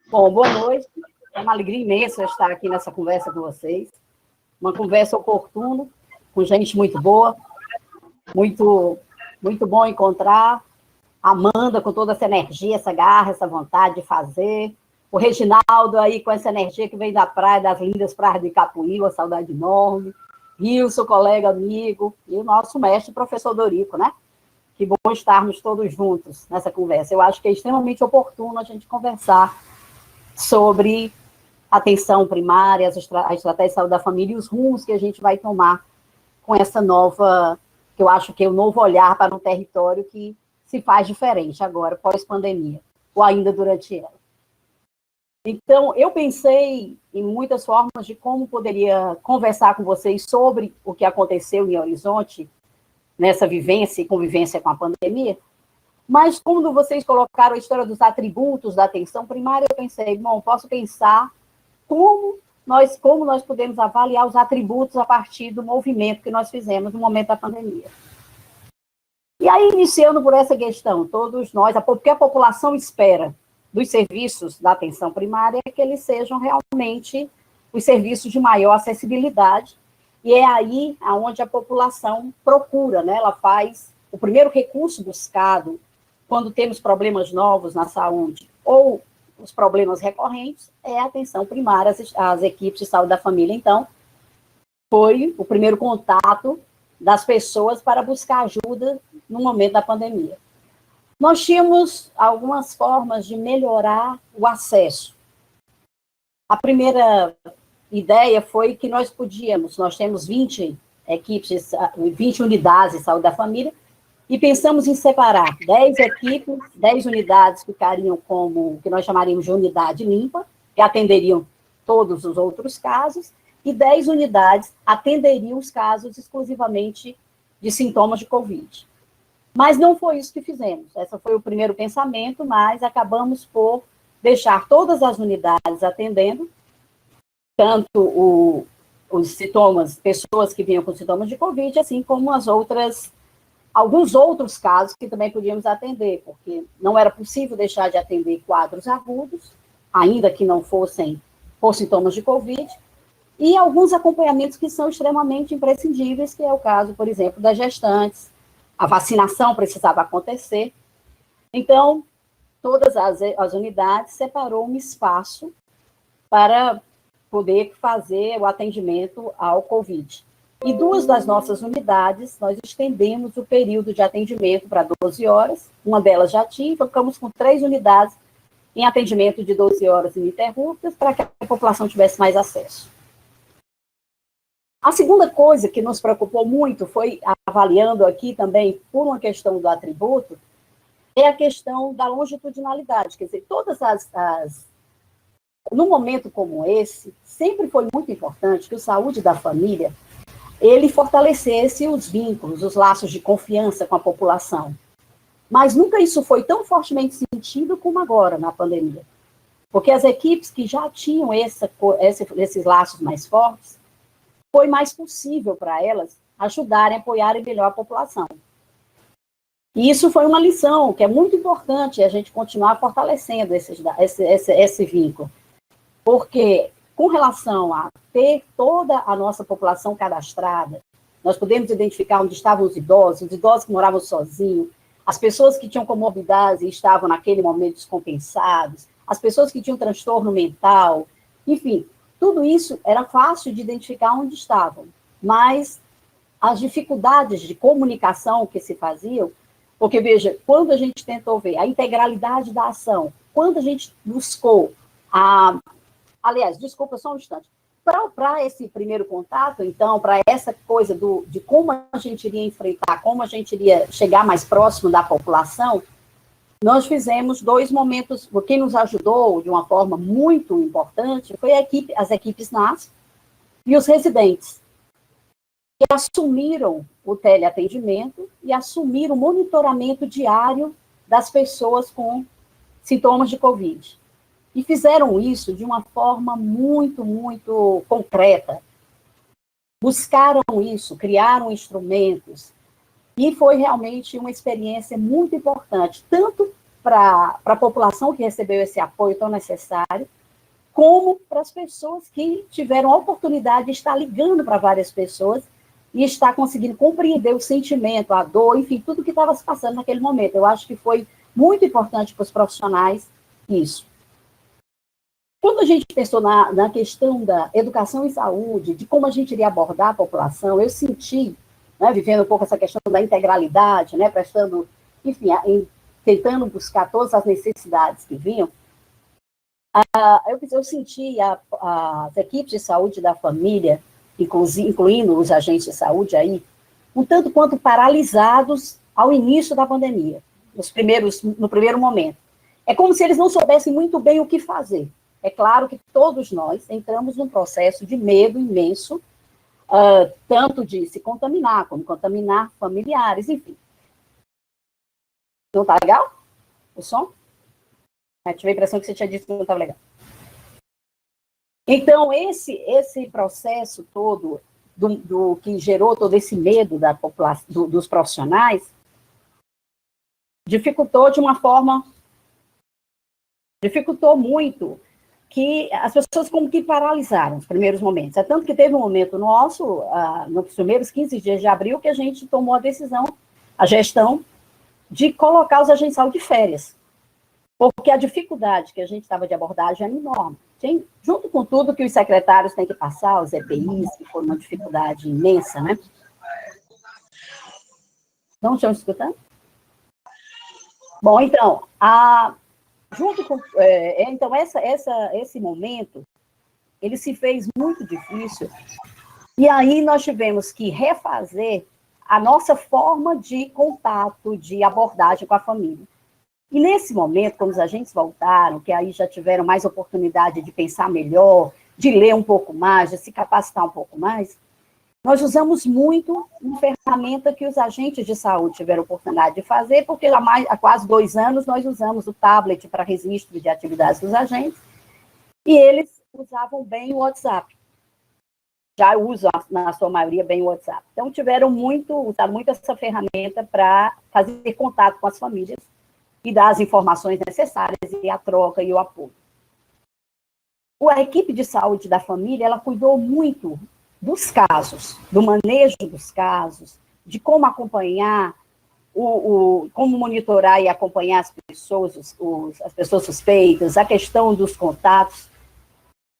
Bom, boa noite. É uma alegria imensa estar aqui nessa conversa com vocês. Uma conversa oportuna, com gente muito boa. Muito bom encontrar a Amanda com toda essa energia, essa garra, essa vontade de fazer. O Reginaldo aí com essa energia que vem da praia, das lindas praias de Icapuí, uma saudade enorme. Wilson, colega, amigo. E o nosso mestre, professor Dorico, né? Que bom estarmos todos juntos nessa conversa. Eu acho que é extremamente oportuno a gente conversar sobre atenção primária, a estratégia de saúde da família e os rumos que a gente vai tomar com essa nova, que eu acho que é o novo olhar para um território que se faz diferente agora, pós-pandemia, ou ainda durante ela. Então, eu pensei em muitas formas de como poderia conversar com vocês sobre o que aconteceu em Horizonte, nessa vivência e convivência com a pandemia, mas quando vocês colocaram a história dos atributos da atenção primária, eu pensei, bom, posso pensar como nós podemos avaliar os atributos a partir do movimento que nós fizemos no momento da pandemia. E aí, iniciando por essa questão, todos nós, porque a população espera dos serviços da atenção primária que eles sejam realmente os serviços de maior acessibilidade, e é aí onde a população procura, né? Ela faz o primeiro recurso buscado quando temos problemas novos na saúde, ou os problemas recorrentes, é a atenção primária, as equipes de saúde da família. Então, foi o primeiro contato das pessoas para buscar ajuda no momento da pandemia. Nós tínhamos algumas formas de melhorar o acesso. A primeira ideia foi que nós temos 20 equipes, 20 unidades de saúde da família, e pensamos em separar 10 equipes, 10 unidades ficariam como o que nós chamaríamos de unidade limpa, que atenderiam todos os outros casos, e 10 unidades atenderiam os casos exclusivamente de sintomas de Covid. Mas não foi isso que fizemos. Esse foi o primeiro pensamento, mas acabamos por deixar todas as unidades atendendo, tanto os sintomas, pessoas que vinham com sintomas de Covid, assim como alguns outros casos que também podíamos atender, porque não era possível deixar de atender quadros agudos, ainda que não fossem por sintomas de Covid, e alguns acompanhamentos que são extremamente imprescindíveis, que é o caso, por exemplo, das gestantes. A vacinação precisava acontecer. Então, todas as unidades separou um espaço para poder fazer o atendimento ao Covid. E 2 das nossas unidades, nós estendemos o período de atendimento para 12 horas, uma delas já tinha, ficamos com 3 unidades em atendimento de 12 horas ininterruptas, para que a população tivesse mais acesso. A segunda coisa que nos preocupou muito foi, avaliando aqui também, por uma questão do atributo, é a questão da longitudinalidade, quer dizer, num momento como esse, sempre foi muito importante que o saúde da família ele fortalecesse os vínculos, os laços de confiança com a população. Mas nunca isso foi tão fortemente sentido como agora, na pandemia. Porque as equipes que já tinham esses laços mais fortes, foi mais possível para elas ajudarem, apoiarem melhor a população. E isso foi uma lição que é muito importante a gente continuar fortalecendo esse vínculo. Porque, com relação a ter toda a nossa população cadastrada, nós podemos identificar onde estavam os idosos que moravam sozinhos, as pessoas que tinham comorbidades e estavam naquele momento descompensados, as pessoas que tinham transtorno mental, enfim, tudo isso era fácil de identificar onde estavam, mas as dificuldades de comunicação que se faziam, porque, veja, quando a gente tentou ver a integralidade da ação, quando a gente buscou aliás, desculpa só um instante, para esse primeiro contato, então, para essa coisa de como a gente iria enfrentar, como a gente iria chegar mais próximo da população, nós fizemos 2 momentos, quem nos ajudou de uma forma muito importante foi as equipes NASP e os residentes, que assumiram o teleatendimento e assumiram o monitoramento diário das pessoas com sintomas de Covid. E fizeram isso de uma forma muito, muito concreta. Buscaram isso, criaram instrumentos, e foi realmente uma experiência muito importante, tanto para a população que recebeu esse apoio tão necessário, como para as pessoas que tiveram a oportunidade de estar ligando para várias pessoas e estar conseguindo compreender o sentimento, a dor, enfim, tudo que estava se passando naquele momento. Eu acho que foi muito importante para os profissionais isso. Quando a gente pensou na questão da educação e saúde, de como a gente iria abordar a população, eu senti, né, vivendo um pouco essa questão da integralidade, né, prestando, enfim, tentando buscar todas as necessidades que vinham, eu senti as equipes de saúde da família, incluindo os agentes de saúde aí, um tanto quanto paralisados ao início da pandemia, no primeiro momento. É como se eles não soubessem muito bem o que fazer. É claro que todos nós entramos num processo de medo imenso, tanto de se contaminar, como contaminar familiares, enfim. Não está legal? O som? Eu tive a impressão que você tinha dito que não estava legal. Então, esse processo todo, do que gerou todo esse medo da população, dos profissionais, dificultou muito que as pessoas como que paralisaram os primeiros momentos. É tanto que teve um momento nosso, nos primeiros 15 dias de abril, que a gente tomou a decisão, a gestão, de colocar os agentes de saúde de férias. Porque a dificuldade que a gente estava de abordagem era enorme. Junto com tudo que os secretários têm que passar, os EPIs, que foi uma dificuldade imensa, né? Não estão escutando? Bom, então, junto com... então, esse momento, ele se fez muito difícil, e aí nós tivemos que refazer a nossa forma de contato, de abordagem com a família. E nesse momento, quando os agentes voltaram, que aí já tiveram mais oportunidade de pensar melhor, de ler um pouco mais, de se capacitar um pouco mais, nós usamos muito uma ferramenta que os agentes de saúde tiveram oportunidade de fazer, porque há quase 2 anos nós usamos o tablet para registro de atividades dos agentes, e eles usavam bem o WhatsApp. Já usam, na sua maioria, bem o WhatsApp. Então, usaram muito essa ferramenta para fazer contato com as famílias, e dar as informações necessárias, e a troca e o apoio. A equipe de saúde da família, ela cuidou muito dos casos, do manejo dos casos, de como acompanhar, como monitorar e acompanhar as pessoas, as pessoas suspeitas, a questão dos contatos,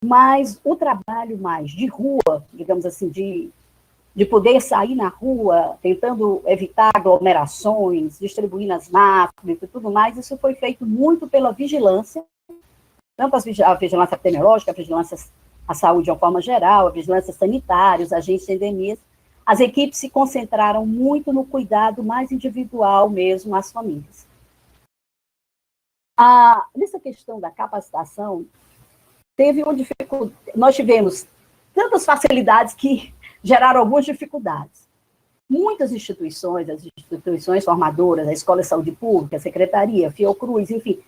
mas o trabalho mais de rua, digamos assim, de poder sair na rua, tentando evitar aglomerações, distribuindo as máscaras e tudo mais, isso foi feito muito pela vigilância, tanto a vigilância epidemiológica, a vigilância à saúde de uma forma geral, a vigilância sanitária, os agentes de endemias. As equipes se concentraram muito no cuidado mais individual mesmo às famílias. Nessa questão da capacitação, nós tivemos tantas facilidades que geraram algumas dificuldades. Muitas instituições, as instituições formadoras, a Escola de Saúde Pública, a Secretaria, Fiocruz, enfim,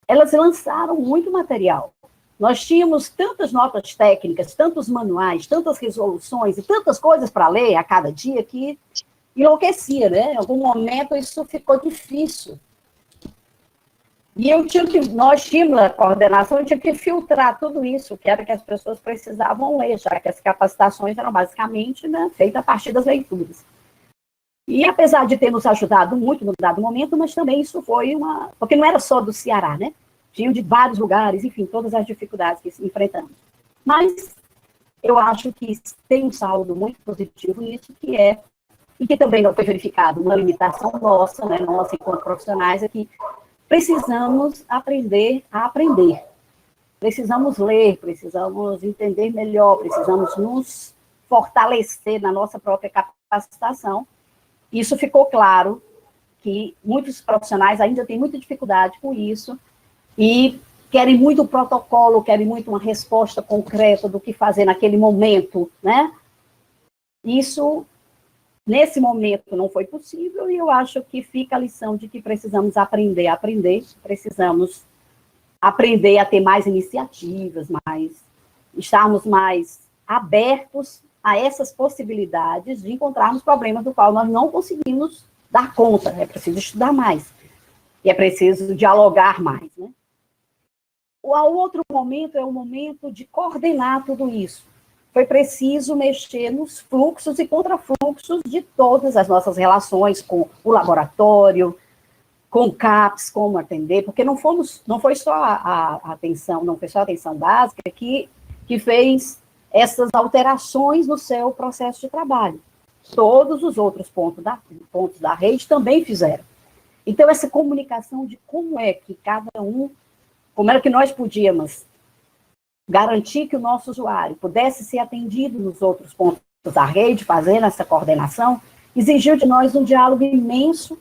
elas lançaram muito material. Nós tínhamos tantas notas técnicas, tantos manuais, tantas resoluções e tantas coisas para ler a cada dia que enlouquecia, né? Em algum momento isso ficou difícil. E nós tínhamos a coordenação, tinha que filtrar tudo isso, que era que as pessoas precisavam ler, já que as capacitações eram basicamente, né, feitas a partir das leituras. E apesar de ter nos ajudado muito no dado momento, mas também isso foi porque não era só do Ceará, né? Tinham de vários lugares, enfim, todas as dificuldades que enfrentamos. Mas eu acho que tem um saldo muito positivo nisso, e que também não foi verificado uma limitação nossa, né, nossa enquanto profissionais, é que precisamos aprender a aprender. Precisamos ler, precisamos entender melhor, precisamos nos fortalecer na nossa própria capacitação. Isso ficou claro que muitos profissionais ainda têm muita dificuldade com isso e querem muito o protocolo, querem muito uma resposta concreta do que fazer naquele momento, né? Isso, nesse momento, não foi possível, e eu acho que fica a lição de que precisamos aprender, precisamos aprender a ter mais iniciativas, estarmos mais abertos a essas possibilidades de encontrarmos problemas do qual nós não conseguimos dar conta, é preciso estudar mais. E é preciso dialogar mais, né? O outro momento é o momento de coordenar tudo isso. Foi preciso mexer nos fluxos e contrafluxos de todas as nossas relações com o laboratório, com o CAPS, como atender, porque não foi só a atenção, não foi só a atenção básica que fez essas alterações no seu processo de trabalho. Todos os outros pontos da rede também fizeram. Então, essa comunicação de como é que cada um, como era que nós podíamos garantir que o nosso usuário pudesse ser atendido nos outros pontos da rede, fazendo essa coordenação, exigiu de nós um diálogo imenso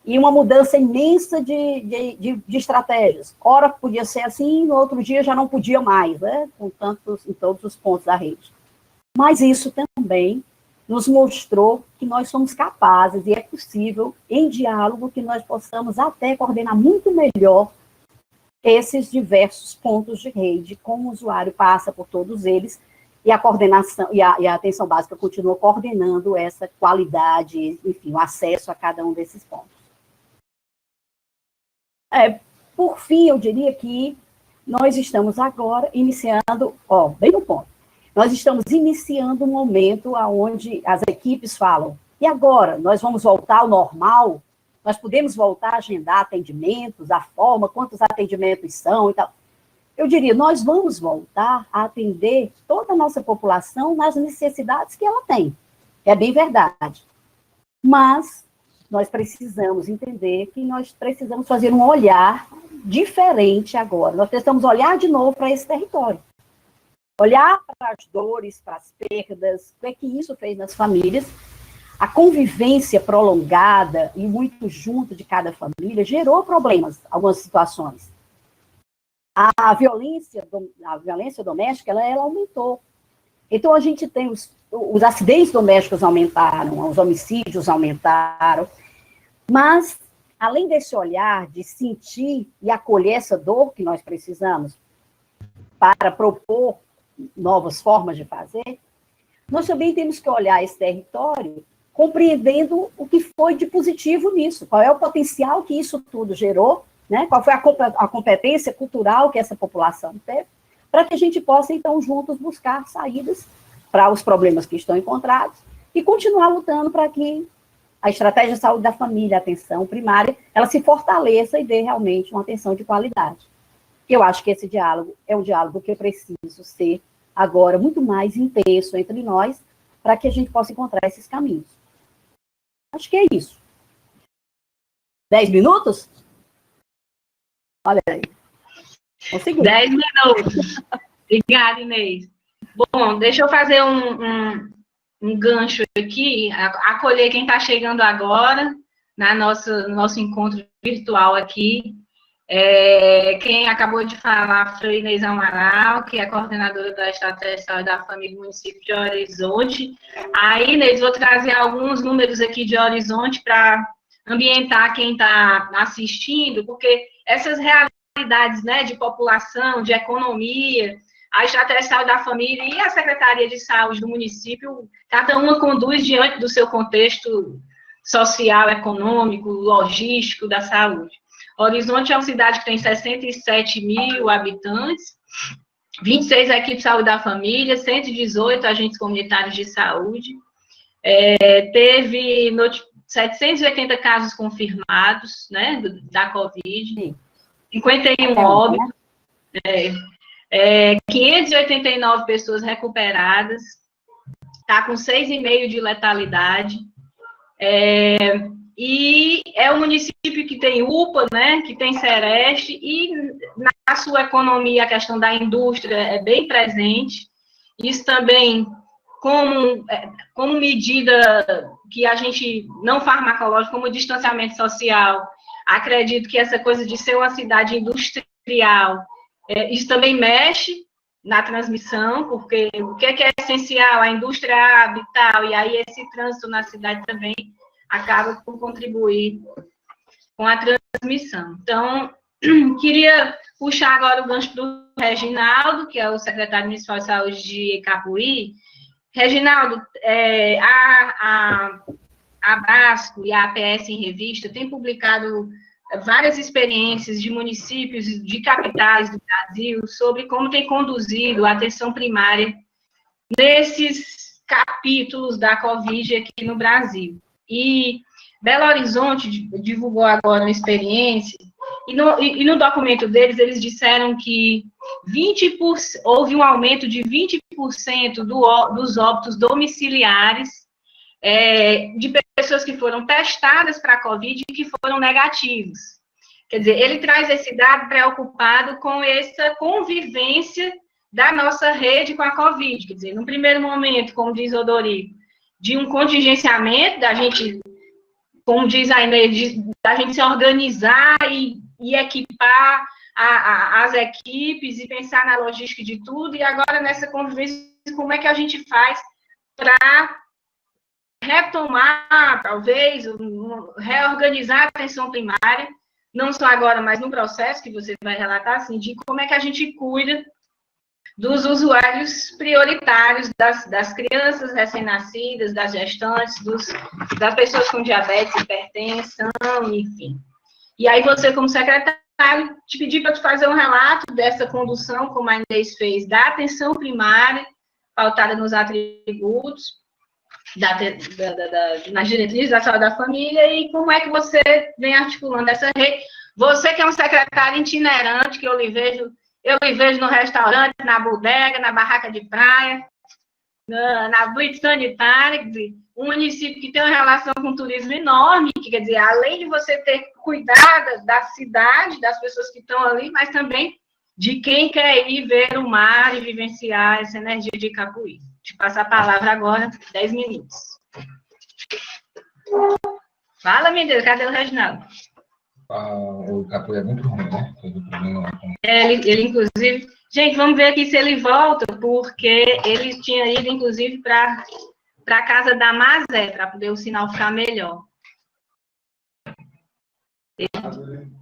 e uma mudança imensa de estratégias. Ora podia ser assim, no outro dia já não podia mais, né? Em todos os pontos da rede. Mas isso também nos mostrou que nós somos capazes, e é possível, em diálogo, que nós possamos até coordenar muito melhor esses diversos pontos de rede, como o usuário passa por todos eles, e a coordenação, e a atenção básica continua coordenando essa qualidade, enfim, o acesso a cada um desses pontos. Por fim, eu diria que nós estamos agora iniciando, bem no ponto, nós estamos iniciando um momento onde as equipes falam, e agora, nós vamos voltar ao normal? Nós podemos voltar a agendar atendimentos, a forma, quantos atendimentos são e tal. Eu diria, nós vamos voltar a atender toda a nossa população nas necessidades que ela tem. É bem verdade. Mas nós precisamos entender que nós precisamos fazer um olhar diferente agora. Nós precisamos olhar de novo para esse território. Olhar para as dores, para as perdas, o que é que isso fez nas famílias. A convivência prolongada e muito junto de cada família gerou problemas, algumas situações. A violência doméstica, ela aumentou. Então, a gente tem os acidentes domésticos aumentaram, os homicídios aumentaram, mas, além desse olhar de sentir e acolher essa dor que nós precisamos para propor novas formas de fazer, nós também temos que olhar esse território compreendendo o que foi de positivo nisso, qual é o potencial que isso tudo gerou, né? Qual foi a competência cultural que essa população teve, para que a gente possa, então, juntos buscar saídas para os problemas que estão encontrados e continuar lutando para que a estratégia de saúde da família, a atenção primária, ela se fortaleça e dê realmente uma atenção de qualidade. Eu acho que esse diálogo é um diálogo que eu preciso ser agora muito mais intenso entre nós, para que a gente possa encontrar esses caminhos. Acho que é isso. 10 minutos? Olha aí. Consegui. 10 minutos. Obrigada, Inês. Bom, deixa eu fazer um gancho aqui, acolher quem está chegando agora no nosso encontro virtual aqui. Quem acabou de falar foi Inês Amaral, que é coordenadora da Estratégia de Saúde da Família do município de Horizonte. Aí, Inês, vou trazer alguns números aqui de Horizonte para ambientar quem está assistindo, porque essas realidades, né, de população, de economia, a Estratégia de Saúde da Família e a Secretaria de Saúde do município, cada uma conduz diante do seu contexto social, econômico, logístico da saúde. Horizonte é uma cidade que tem 67 mil habitantes, 26 equipes de saúde da família, 118 agentes comunitários de saúde, teve 780 casos confirmados, né, da Covid, 51 óbitos, 589 pessoas recuperadas, está com 6,5 de letalidade, e é um município que tem UPA, né, que tem Sereste, e na sua economia a questão da indústria é bem presente. Isso também, como medida que a gente, não farmacológica, como distanciamento social, acredito que essa coisa de ser uma cidade industrial, isso também mexe na transmissão, porque o que é essencial? A indústria habital, e aí esse trânsito na cidade também acaba por contribuir com a transmissão. Então, queria puxar agora o gancho do Reginaldo, que é o secretário municipal de saúde de Capuí. Reginaldo, a Basco e a APS em Revista têm publicado várias experiências de municípios, de capitais do Brasil, sobre como tem conduzido a atenção primária nesses capítulos da Covid aqui no Brasil. E Belo Horizonte divulgou agora uma experiência, e no documento deles, eles disseram que houve um aumento de 20% dos óbitos domiciliares de pessoas que foram testadas para a Covid e que foram negativos. Quer dizer, ele traz esse dado preocupado com essa convivência da nossa rede com a Covid. Quer dizer, no primeiro momento, como diz o Dorico, de um contingenciamento, da gente, como diz a Inês, da gente se organizar e equipar as equipes e pensar na logística de tudo, e agora nessa convivência, como é que a gente faz para retomar, talvez, reorganizar a atenção primária, não só agora, mas no processo que você vai relatar, assim, de como é que a gente cuida dos usuários prioritários, das crianças recém-nascidas, das gestantes, das pessoas com diabetes, hipertensão, enfim. E aí você, como secretário, te pedi para tu fazer um relato dessa condução, como a Inês fez, da atenção primária, pautada nos atributos, nas diretrizes da saúde da família, e como é que você vem articulando essa rede. Você que é um secretário itinerante, que eu lhe vejo no restaurante, na bodega, na barraca de praia, na blitz sanitária, um município que tem uma relação com o turismo enorme, que quer dizer, além de você ter cuidado da cidade, das pessoas que estão ali, mas também de quem quer ir ver o mar e vivenciar essa energia de Capuí. Te passo a palavra agora, 10 minutos. Fala, meu Deus, cadê o Reginaldo? O Capuí é muito ruim, né? Ele, inclusive... Gente, vamos ver aqui se ele volta, porque ele tinha ido, inclusive, para a casa da Mazé, para poder o sinal ficar melhor.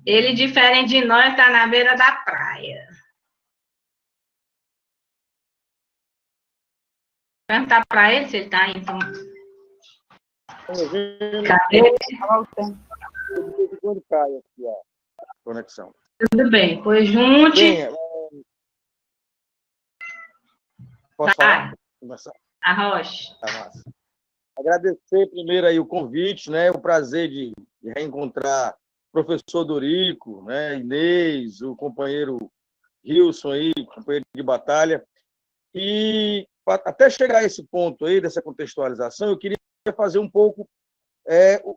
Ele, diferente de nós, está na beira da praia. Perguntar para ele se ele está aí, então. Cadê? Quando cai aqui a conexão. Tudo bem, pois junte. Bem, posso falar? Começar? Arrocha. Tá massa. Agradecer primeiro aí o convite, né? O prazer de reencontrar o professor Dorico, né? Inês, o companheiro Gilson aí, companheiro de batalha. E até chegar a esse ponto aí, dessa contextualização, eu queria fazer um pouco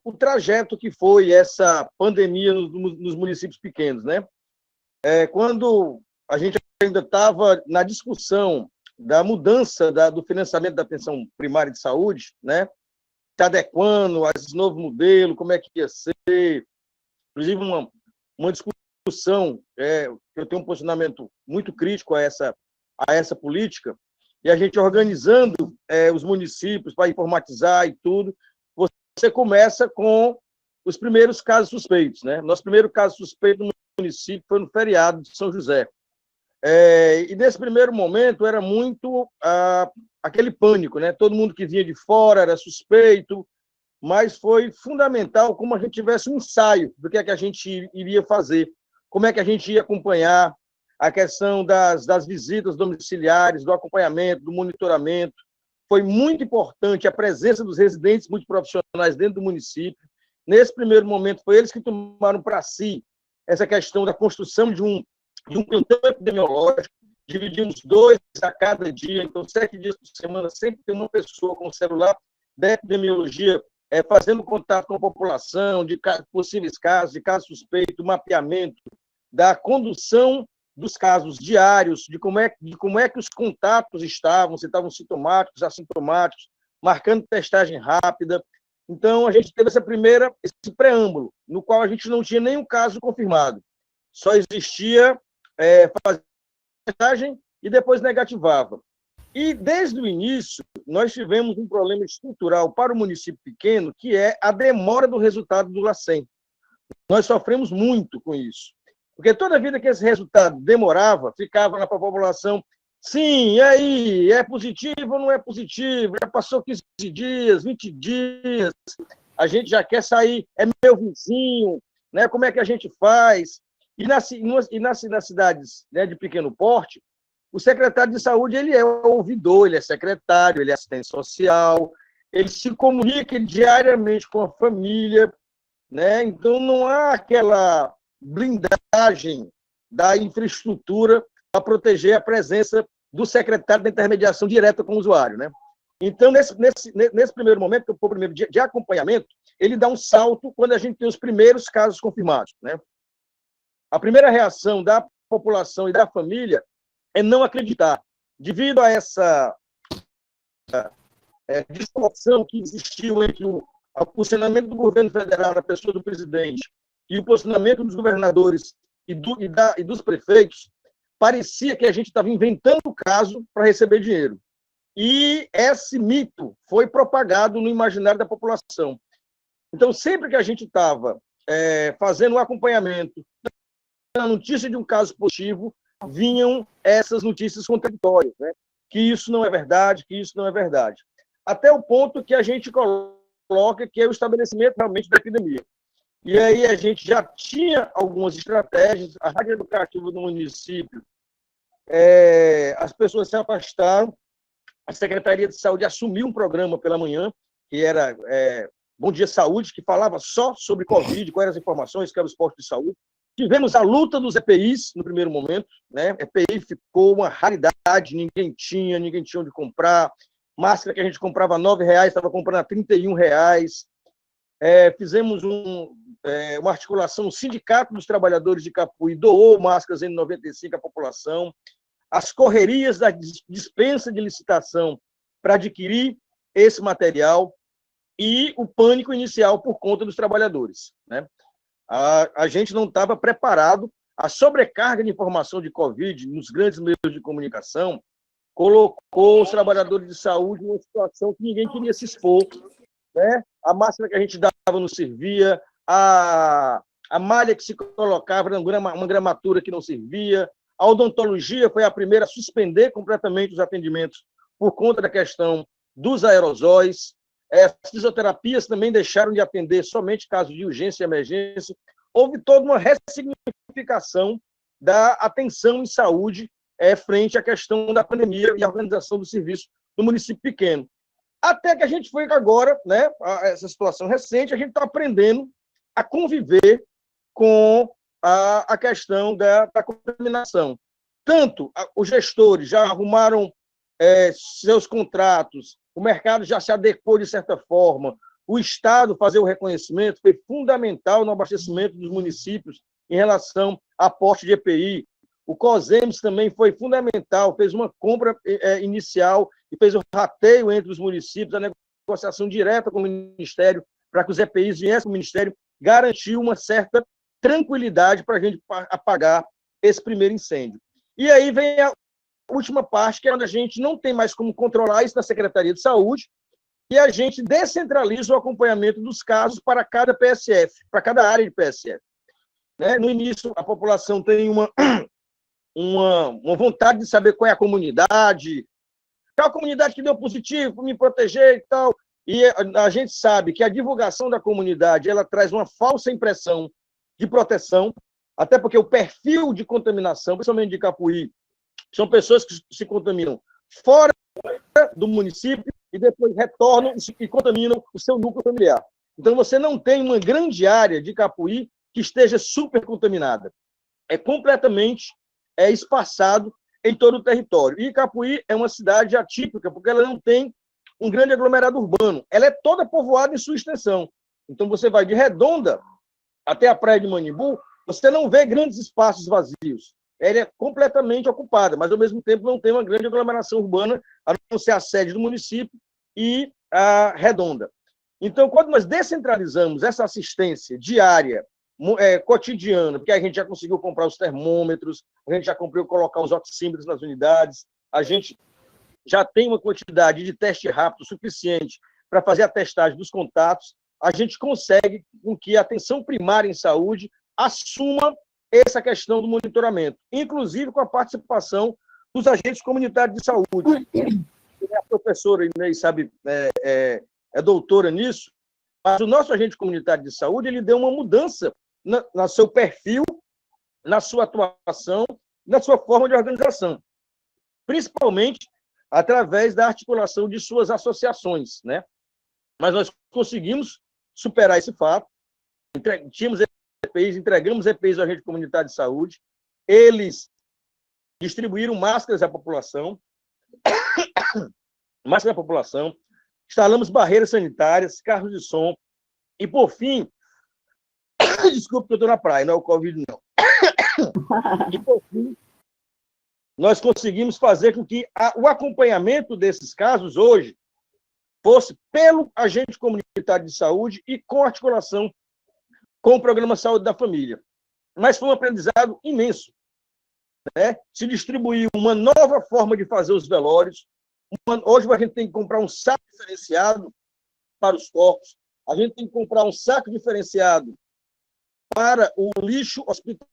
o trajeto que foi essa pandemia nos municípios pequenos, né? Quando a gente ainda estava na discussão da mudança do financiamento da atenção primária de saúde, né? Se adequando a esse novo modelo, como é que ia ser, inclusive uma discussão, eu tenho um posicionamento muito crítico a essa política, e a gente organizando os municípios para informatizar e tudo, você começa com os primeiros casos suspeitos, né? Nosso primeiro caso suspeito no município foi no feriado de São José. E nesse primeiro momento era muito aquele pânico, né? Todo mundo que vinha de fora era suspeito, mas foi fundamental como a gente tivesse um ensaio do que é que a gente iria fazer, como é que a gente ia acompanhar a questão das visitas domiciliares, do acompanhamento, do monitoramento. Foi muito importante a presença dos residentes multiprofissionais dentro do município. Nesse primeiro momento, foi eles que tomaram para si essa questão da construção de um plantão epidemiológico, dividimos 2 a cada dia, então 7 dias por semana, sempre tem uma pessoa com o celular da epidemiologia fazendo contato com a população, de possíveis casos, de casos suspeitos, mapeamento, da condução dos casos diários, de como é que os contatos estavam, se estavam sintomáticos, assintomáticos, marcando testagem rápida. Então, a gente teve esse preâmbulo, no qual a gente não tinha nenhum caso confirmado. Só existia fazer testagem e depois negativava. E, desde o início, nós tivemos um problema estrutural para o município pequeno, que é a demora do resultado do LACEN. Nós sofremos muito com isso. Porque toda vida que esse resultado demorava, ficava na população, sim, e aí, é positivo ou não é positivo? Já passou 15 dias, 20 dias, a gente já quer sair, é meu vizinho, né? Como é que a gente faz? E nas cidades, né, de pequeno porte, o secretário de saúde ele é ouvidor, ele é secretário, ele é assistente social, ele se comunica diariamente com a família, né? Então não há aquela blindagem da infraestrutura para proteger a presença do secretário da intermediação direta com o usuário, né? Então, nesse primeiro momento, que foi o primeiro dia de acompanhamento, ele dá um salto quando a gente tem os primeiros casos confirmados, né? A primeira reação da população e da família é não acreditar. Devido a essa distorção que existiu entre o posicionamento do governo federal, na pessoa do presidente, e o posicionamento dos governadores e dos prefeitos, parecia que a gente estava inventando o caso para receber dinheiro. E esse mito foi propagado no imaginário da população. Então, sempre que a gente estava fazendo um acompanhamento, a notícia de um caso positivo, vinham essas notícias contraditórias, né? Que isso não é verdade, que isso não é verdade. Até o ponto que a gente coloca que é o estabelecimento realmente da epidemia. E aí a gente já tinha algumas estratégias, a rádio educativa do município, as pessoas se afastaram, a Secretaria de Saúde assumiu um programa pela manhã, que era Bom Dia Saúde, que falava só sobre Covid, quais eram as informações, que eram os postos de saúde. Tivemos a luta dos EPIs no primeiro momento, né? EPI ficou uma raridade, ninguém tinha onde comprar. Máscara que a gente comprava R$ 9,00, estava comprando a R$ 31,00. Fizemos uma articulação, o Sindicato dos Trabalhadores de Capuí doou máscaras N95 à população. As correrias da dispensa de licitação para adquirir esse material e o pânico inicial por conta dos trabalhadores, né? A gente não estava preparado. A sobrecarga de informação de Covid nos grandes meios de comunicação colocou os trabalhadores de saúde numa situação que ninguém queria se expor, né? A máscara que a gente dava não servia, a malha que se colocava era uma gramatura que não servia, a odontologia foi a primeira a suspender completamente os atendimentos por conta da questão dos aerosóis. As fisioterapias também deixaram de atender somente casos de urgência e emergência. Houve toda uma ressignificação da atenção em saúde frente à questão da pandemia e a organização do serviço no município pequeno. Até que a gente foi agora, né, essa situação recente, a gente está aprendendo a conviver com a questão da contaminação. Tanto os gestores já arrumaram seus contratos, o mercado já se adequou de certa forma, o Estado fazer o reconhecimento foi fundamental no abastecimento dos municípios em relação a aporte de EPI. O COSEMS também foi fundamental, fez uma compra inicial e fez um rateio entre os municípios, a negociação direta com o Ministério, para que os EPIs viessem para o Ministério, garantiu uma certa tranquilidade para a gente apagar esse primeiro incêndio. E aí vem a última parte, que é onde a gente não tem mais como controlar isso na Secretaria de Saúde, e a gente descentraliza o acompanhamento dos casos para cada PSF, para cada área de PSF. Né? No início, a população tem uma vontade de saber qual é a comunidade, qual a comunidade que deu positivo, para me proteger e tal. E a gente sabe que a divulgação da comunidade ela traz uma falsa impressão de proteção, até porque o perfil de contaminação, principalmente de Capuí, são pessoas que se contaminam fora do município e depois retornam e contaminam o seu núcleo familiar. Então, você não tem uma grande área de Capuí que esteja super contaminada. É completamente espaçado em todo o território. E Capuí é uma cidade atípica, porque ela não tem um grande aglomerado urbano. Ela é toda povoada em sua extensão. Então, você vai de Redonda até a praia de Manimbu, você não vê grandes espaços vazios. Ela é completamente ocupada, mas, ao mesmo tempo, não tem uma grande aglomeração urbana, a não ser a sede do município e a Redonda. Então, quando nós descentralizamos essa assistência diária, cotidiana, porque a gente já conseguiu comprar os termômetros, a gente já conseguiu colocar os oxímetros nas unidades, a gente já tem uma quantidade de teste rápido suficiente para fazer a testagem dos contatos, a gente consegue com que a atenção primária em saúde assuma essa questão do monitoramento, inclusive com a participação dos agentes comunitários de saúde. A professora Inês sabe, é doutora nisso, mas o nosso agente comunitário de saúde ele deu uma mudança no seu perfil, na sua atuação, na sua forma de organização, principalmente através da articulação de suas associações, né? Mas nós conseguimos superar esse fato, tínhamos EPIs, entregamos EPIs à rede comunitária de saúde, eles distribuíram máscaras à população, instalamos barreiras sanitárias, carros de som, e, por fim, desculpe que eu estou na praia, não é o Covid, não. E, por fim, nós conseguimos fazer com que o acompanhamento desses casos hoje fosse pelo agente comunitário de saúde e com articulação com o Programa Saúde da Família. Mas foi um aprendizado imenso, né? Se distribuiu uma nova forma de fazer os velórios. Hoje a gente tem que comprar um saco diferenciado para os corpos, a gente tem que comprar um saco diferenciado para o lixo hospitalar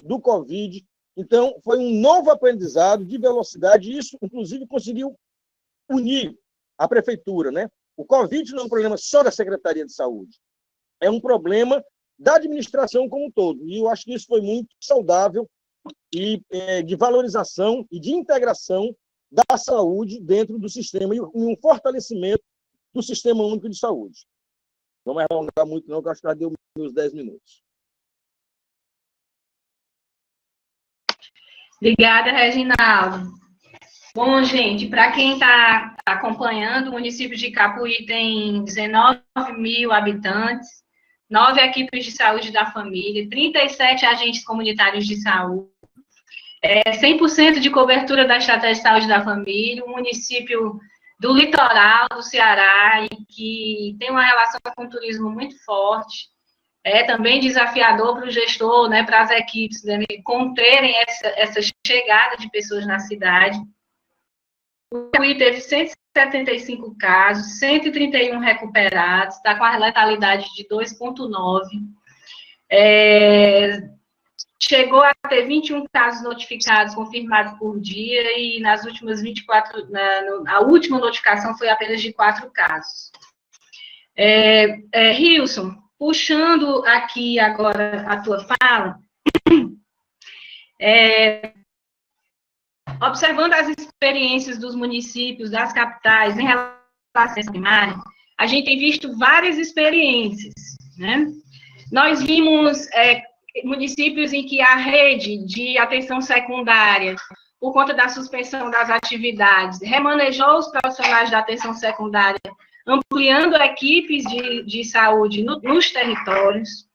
do Covid. Então, foi um novo aprendizado de velocidade, e isso, inclusive, conseguiu unir a prefeitura, né? O Covid não é um problema só da Secretaria de Saúde, é um problema da administração como um todo. E eu acho que isso foi muito saudável e de valorização e de integração da saúde dentro do sistema e um fortalecimento do Sistema Único de Saúde. Não vou me alongar muito, não, que eu acho que já deu meus 10 minutos. Obrigada, Reginaldo. Bom, gente, para quem está acompanhando, o município de Capuí tem 19 mil habitantes, 9 equipes de saúde da família, 37 agentes comunitários de saúde, 100% de cobertura da estratégia de saúde da família, um município do litoral do Ceará, e que tem uma relação com o turismo muito forte. É também desafiador para o gestor, né, para as equipes, né, conterem essa chegada de pessoas na cidade. O Capuí teve 175 casos, 131 recuperados, está com a letalidade de 2,9. Chegou a ter 21 casos notificados, confirmados por dia, e nas últimas 24, a última notificação foi apenas de 4 casos. Hilson, puxando aqui agora a tua fala, observando as experiências dos municípios, das capitais, em relação à assistência primária, a gente tem visto várias experiências, né? Nós vimos municípios em que a rede de atenção secundária, por conta da suspensão das atividades, remanejou os profissionais da atenção secundária, ampliando equipes de saúde nos territórios.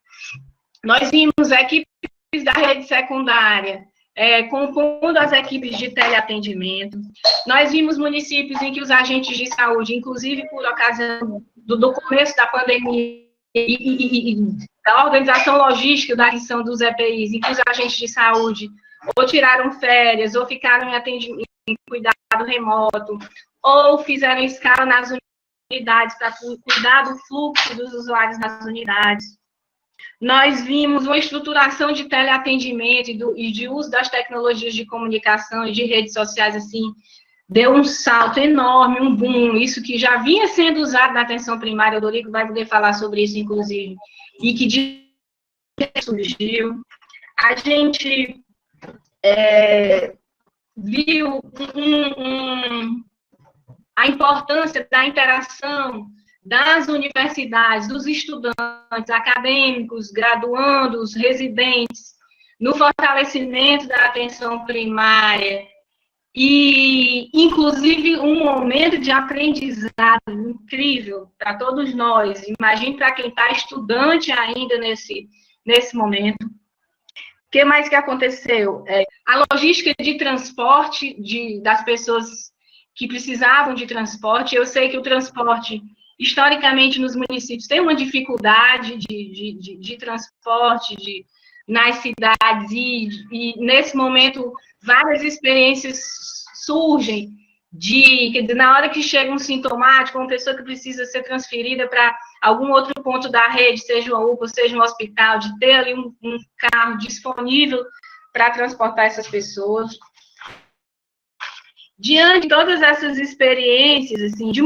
Nós vimos equipes da rede secundária compondo as equipes de teleatendimento. Nós vimos municípios em que os agentes de saúde, inclusive por ocasião do começo da pandemia e da organização logística da atenção dos EPIs, em que os agentes de saúde ou tiraram férias, ou ficaram em cuidado remoto, ou fizeram escala nas unidades para cuidar do fluxo dos usuários nas unidades. Nós vimos uma estruturação de teleatendimento e de uso das tecnologias de comunicação e de redes sociais, assim, deu um salto enorme, um boom, isso que já vinha sendo usado na atenção primária, o Dorico vai poder falar sobre isso, inclusive, e que surgiu. A gente viu a importância da interação das universidades, dos estudantes, acadêmicos, graduandos, residentes, no fortalecimento da atenção primária, e, inclusive, um momento de aprendizado incrível para todos nós. Imagine para quem está estudante ainda nesse momento. O que mais que aconteceu? A logística de transporte das pessoas que precisavam de transporte. Eu sei que o transporte, historicamente, nos municípios, tem uma dificuldade de transporte nas cidades, e, nesse momento, várias experiências surgem na hora que chega um sintomático, uma pessoa que precisa ser transferida para algum outro ponto da rede, seja uma UPA, seja um hospital, de ter ali um carro disponível para transportar essas pessoas. Diante de todas essas experiências, assim, de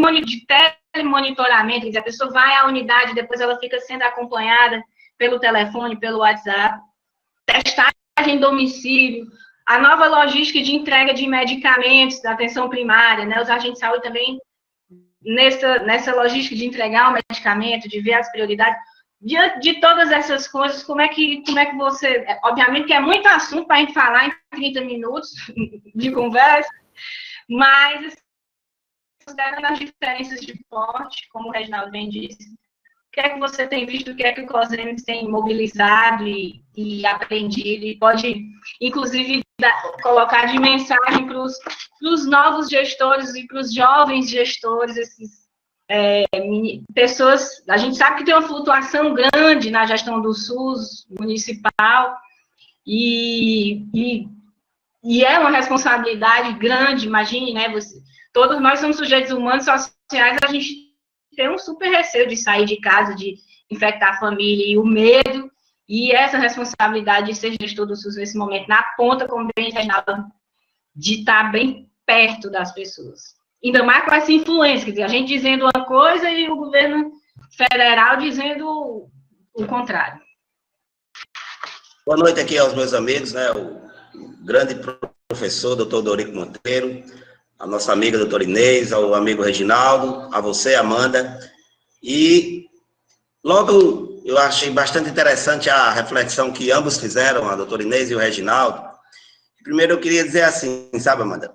telemonitoramento, a pessoa vai à unidade, depois ela fica sendo acompanhada pelo telefone, pelo WhatsApp, testagem em domicílio, a nova logística de entrega de medicamentos da atenção primária, né? Os agentes de saúde também, nessa logística de entregar o medicamento, de ver as prioridades. Diante de todas essas coisas, como é que você... Obviamente que é muito assunto para a gente falar em 30 minutos de conversa, mas, considerando as diferenças de porte, como o Reginaldo bem disse, o que é que você tem visto, o que é que o COSEMES tem mobilizado e aprendido, e pode, inclusive, colocar de mensagem para os novos gestores e para os jovens gestores, esses pessoas... A gente sabe que tem uma flutuação grande na gestão do SUS municipal, e é uma responsabilidade grande, imagine, né? Todos nós somos sujeitos humanos sociais, a gente tem um super receio de sair de casa, de infectar a família, e o medo, e essa responsabilidade de ser gestor do SUS nesse momento, na ponta, como bem Reginaldo, de estar bem perto das pessoas. Ainda mais com essa influência, quer dizer, a gente dizendo uma coisa e o governo federal dizendo o contrário. Boa noite aqui aos meus amigos, né, o grande professor, doutor Dorico Monteiro, a nossa amiga doutora Inês, ao amigo Reginaldo, a você, Amanda. E logo eu achei bastante interessante a reflexão que ambos fizeram, a doutora Inês e o Reginaldo. Primeiro eu queria dizer assim, sabe, Amanda?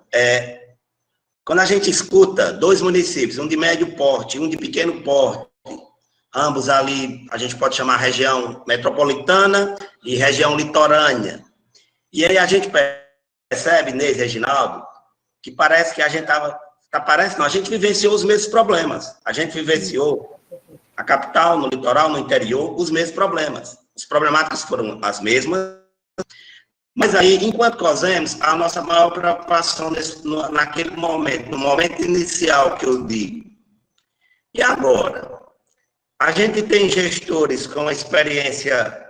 Quando a gente escuta dois municípios, um de médio porte e um de pequeno porte, ambos ali, a gente pode chamar região metropolitana e região litorânea. E aí a gente percebe, Inês e Reginaldo, que parece que a gente a gente vivenciou os mesmos problemas. A gente vivenciou a capital, no litoral, no interior, os mesmos problemas. As problemáticas foram as mesmas. Mas aí, enquanto COSEMES, a nossa maior preocupação naquele momento, no momento inicial que eu digo. E agora? A gente tem gestores com experiência,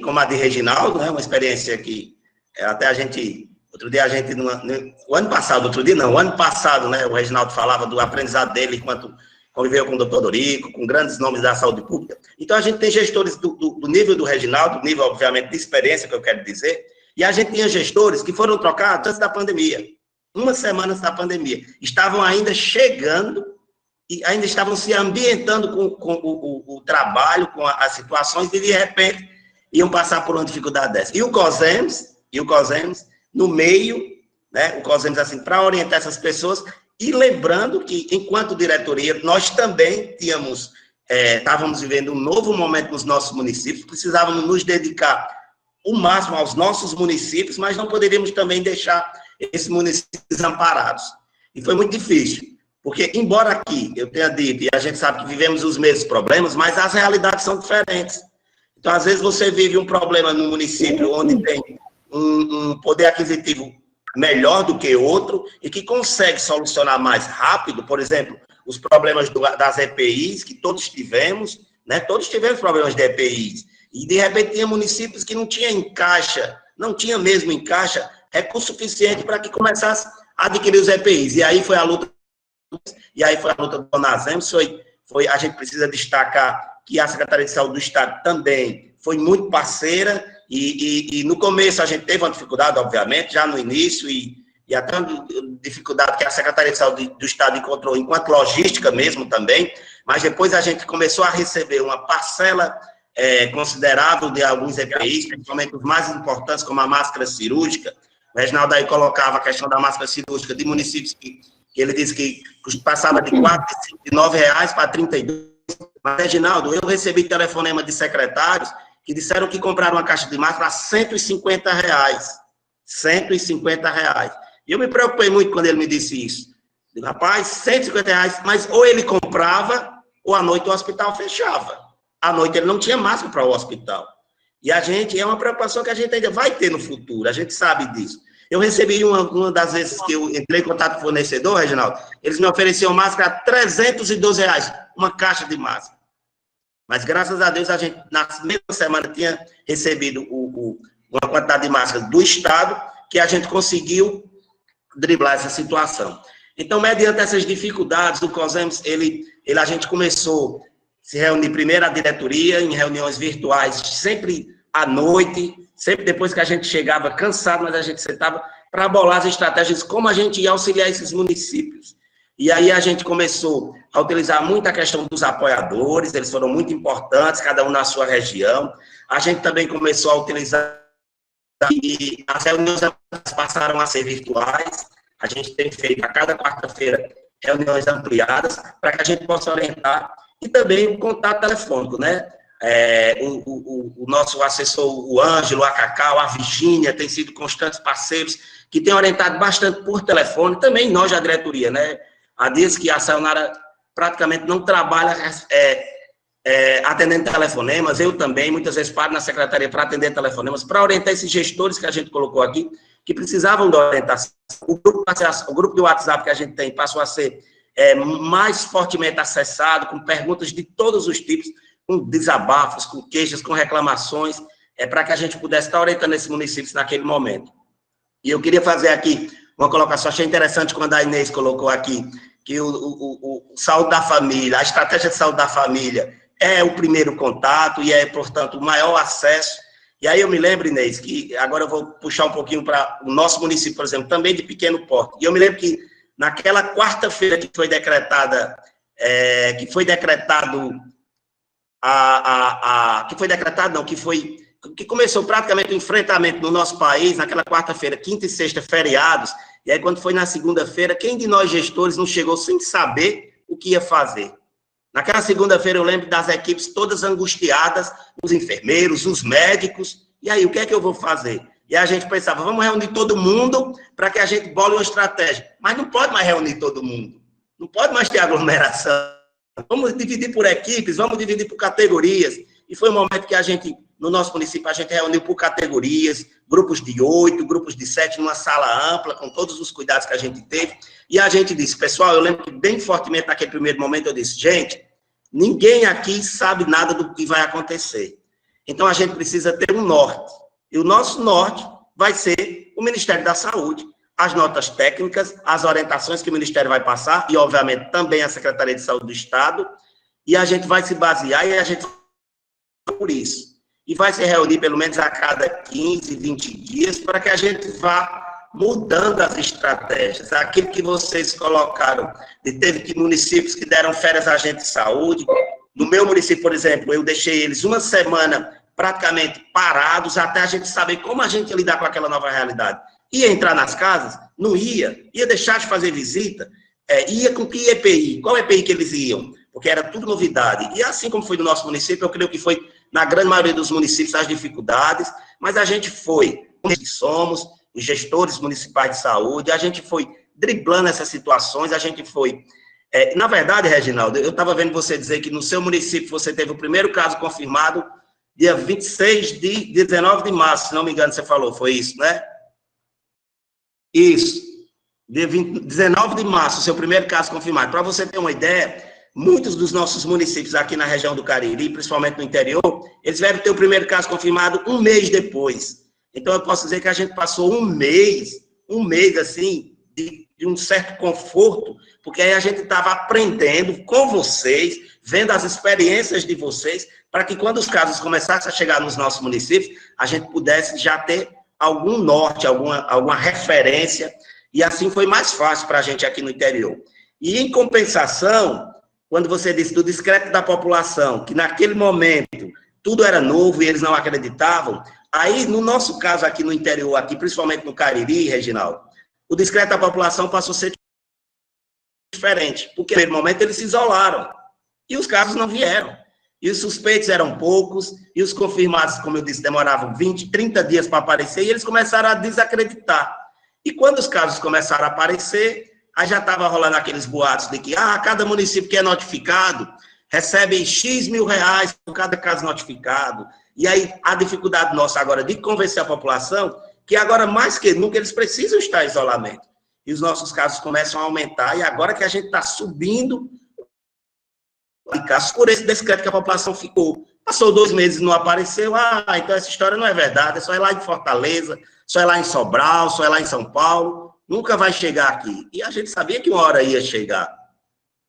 como a de Reginaldo, né? Uma experiência que até a gente... Outro dia a gente, o ano passado, né, o Reginaldo falava do aprendizado dele enquanto conviveu com o doutor Dorico, com grandes nomes da saúde pública. Então, a gente tem gestores do nível do Reginaldo, nível, obviamente, de experiência, que eu quero dizer, e a gente tinha gestores que foram trocados antes da pandemia, uma semana antes da pandemia. Estavam ainda chegando e ainda estavam se ambientando com o trabalho, com as situações, e, de repente, iam passar por uma dificuldade dessa. E o COSEMES, no meio, né, o COSEMES, assim, para orientar essas pessoas, e lembrando que, enquanto diretoria, nós também estávamos vivendo um novo momento nos nossos municípios, precisávamos nos dedicar o máximo aos nossos municípios, mas não poderíamos também deixar esses municípios desamparados. E foi muito difícil, porque, embora aqui, eu tenha dito, e a gente sabe que vivemos os mesmos problemas, mas as realidades são diferentes. Então, às vezes, você vive um problema no município onde tem um poder aquisitivo melhor do que outro e que consegue solucionar mais rápido, por exemplo, os problemas das EPIs, que todos tivemos, né? Todos tivemos problemas de EPIs. E, de repente, tinha municípios que não tinha mesmo em caixa recurso suficiente para que começasse a adquirir os EPIs. E aí foi a luta do CONASEMES, a gente precisa destacar que a Secretaria de Saúde do Estado também foi muito parceira. E no começo a gente teve uma dificuldade, obviamente, já no início, e até uma dificuldade que a Secretaria de Saúde do Estado encontrou enquanto logística mesmo também, mas depois a gente começou a receber uma parcela considerável de alguns EPIs, principalmente os mais importantes, como a máscara cirúrgica. O Reginaldo aí colocava a questão da máscara cirúrgica de municípios que ele disse que passava de R$ 9 para R$ 32. Mas, Reginaldo, eu recebi telefonema de secretários que disseram que compraram uma caixa de máscara a R$ 150. R$ 150. E eu me preocupei muito quando ele me disse isso. Digo, rapaz, R$ 150, mas ou ele comprava, ou à noite o hospital fechava. À noite ele não tinha máscara para o hospital. E é uma preocupação que a gente ainda vai ter no futuro, a gente sabe disso. Eu recebi uma das vezes que eu entrei em contato com o fornecedor, Reginaldo, eles me ofereciam máscara a R$ 312, uma caixa de máscara. Mas, graças a Deus, a gente, na mesma semana, tinha recebido uma quantidade de máscaras do Estado, que a gente conseguiu driblar essa situação. Então, mediante essas dificuldades, o COSEMES, a gente começou se reunir primeiro a diretoria, em reuniões virtuais, sempre à noite, sempre depois que a gente chegava cansado, mas a gente sentava para bolar as estratégias, como a gente ia auxiliar esses municípios. E aí a gente começou a utilizar muito a questão dos apoiadores, eles foram muito importantes, cada um na sua região. A gente também começou a utilizar, e as reuniões passaram a ser virtuais. A gente tem feito a cada quarta-feira reuniões ampliadas para que a gente possa orientar, e também o contato telefônico, né? O nosso assessor, o Ângelo, a Cacau, a Virgínia, têm sido constantes parceiros que têm orientado bastante por telefone, também nós da diretoria, né? Há dias que a Sayonara praticamente não trabalha atendendo telefonemas, eu também, muitas vezes paro na secretaria para atender telefonemas, para orientar esses gestores que a gente colocou aqui, que precisavam de orientação. O grupo de WhatsApp que a gente tem passou a ser mais fortemente acessado, com perguntas de todos os tipos, com desabafos, com queixas, com reclamações, para que a gente pudesse estar orientando esses municípios naquele momento. E eu queria fazer aqui uma colocação, achei interessante quando a Inês colocou aqui, que o saúde da família, a estratégia de saúde da família é o primeiro contato e é, portanto, o maior acesso. E aí eu me lembro, Inês, que agora eu vou puxar um pouquinho para o nosso município, por exemplo, também de pequeno porte. E eu me lembro que naquela quarta-feira que foi decretada, que começou praticamente o enfrentamento no nosso país, naquela quarta-feira, quinta e sexta, feriados, e aí quando foi na segunda-feira, quem de nós gestores não chegou sem saber o que ia fazer? Naquela segunda-feira eu lembro das equipes todas angustiadas, os enfermeiros, os médicos, e aí o que é que eu vou fazer? E a gente pensava, vamos reunir todo mundo para que a gente bole uma estratégia. Mas não pode mais reunir todo mundo, não pode mais ter aglomeração. Vamos dividir por equipes, vamos dividir por categorias. E foi um momento que a gente, no nosso município, a gente reuniu por categorias, grupos de 8, grupos de 7, numa sala ampla, com todos os cuidados que a gente teve. E a gente disse, pessoal, eu lembro que bem fortemente naquele primeiro momento eu disse, gente, ninguém aqui sabe nada do que vai acontecer. Então a gente precisa ter um norte. E o nosso norte vai ser o Ministério da Saúde, as notas técnicas, as orientações que o Ministério vai passar, e obviamente também a Secretaria de Saúde do Estado, e a gente vai se basear, e a gente vai por isso. E vai se reunir pelo menos a cada 15, 20 dias, para que a gente vá mudando as estratégias. Aquilo que vocês colocaram, teve municípios que deram férias a agente de saúde. No meu município, por exemplo, eu deixei eles uma semana praticamente parados, até a gente saber como a gente ia lidar com aquela nova realidade. Ia entrar nas casas? Não ia. Ia deixar de fazer visita? Ia com que EPI? Qual EPI que eles iam? Porque era tudo novidade. E assim como foi no nosso município, eu creio que foi na grande maioria dos municípios as dificuldades, mas a gente foi, como somos, os gestores municipais de saúde, a gente foi driblando essas situações, a gente foi... na verdade, Reginaldo, eu estava vendo você dizer que no seu município você teve o primeiro caso confirmado dia 19 de março, se não me engano, você falou, foi isso, né? Isso. Dia 19 de março, o seu primeiro caso confirmado. Para você ter uma ideia, muitos dos nossos municípios aqui na região do Cariri, principalmente no interior, eles vieram ter o primeiro caso confirmado um mês depois. Então, eu posso dizer que a gente passou um mês assim, de um certo conforto, porque aí a gente estava aprendendo com vocês, vendo as experiências de vocês, para que quando os casos começassem a chegar nos nossos municípios, a gente pudesse já ter algum norte, alguma referência, e assim foi mais fácil para a gente aqui no interior. E, em compensação, quando você disse do discreto da população, que naquele momento tudo era novo e eles não acreditavam, aí, no nosso caso aqui no interior, aqui, principalmente no Cariri, Reginaldo, o discreto da população passou a ser diferente, porque no primeiro momento eles se isolaram, e os casos não vieram. E os suspeitos eram poucos, e os confirmados, como eu disse, demoravam 20, 30 dias para aparecer, e eles começaram a desacreditar. E quando os casos começaram a aparecer, aí já estava rolando aqueles boatos de que, cada município que é notificado recebe X mil reais por cada caso notificado. E aí a dificuldade nossa agora de convencer a população que agora mais que nunca eles precisam estar em isolamento. E os nossos casos começam a aumentar, e agora que a gente está subindo de casos por esse decreto que a população ficou. Passou 2 meses e não apareceu, então essa história não é verdade, é só ir lá em Fortaleza, só ir lá em Sobral, só ir lá em São Paulo, nunca vai chegar aqui. E a gente sabia que uma hora ia chegar.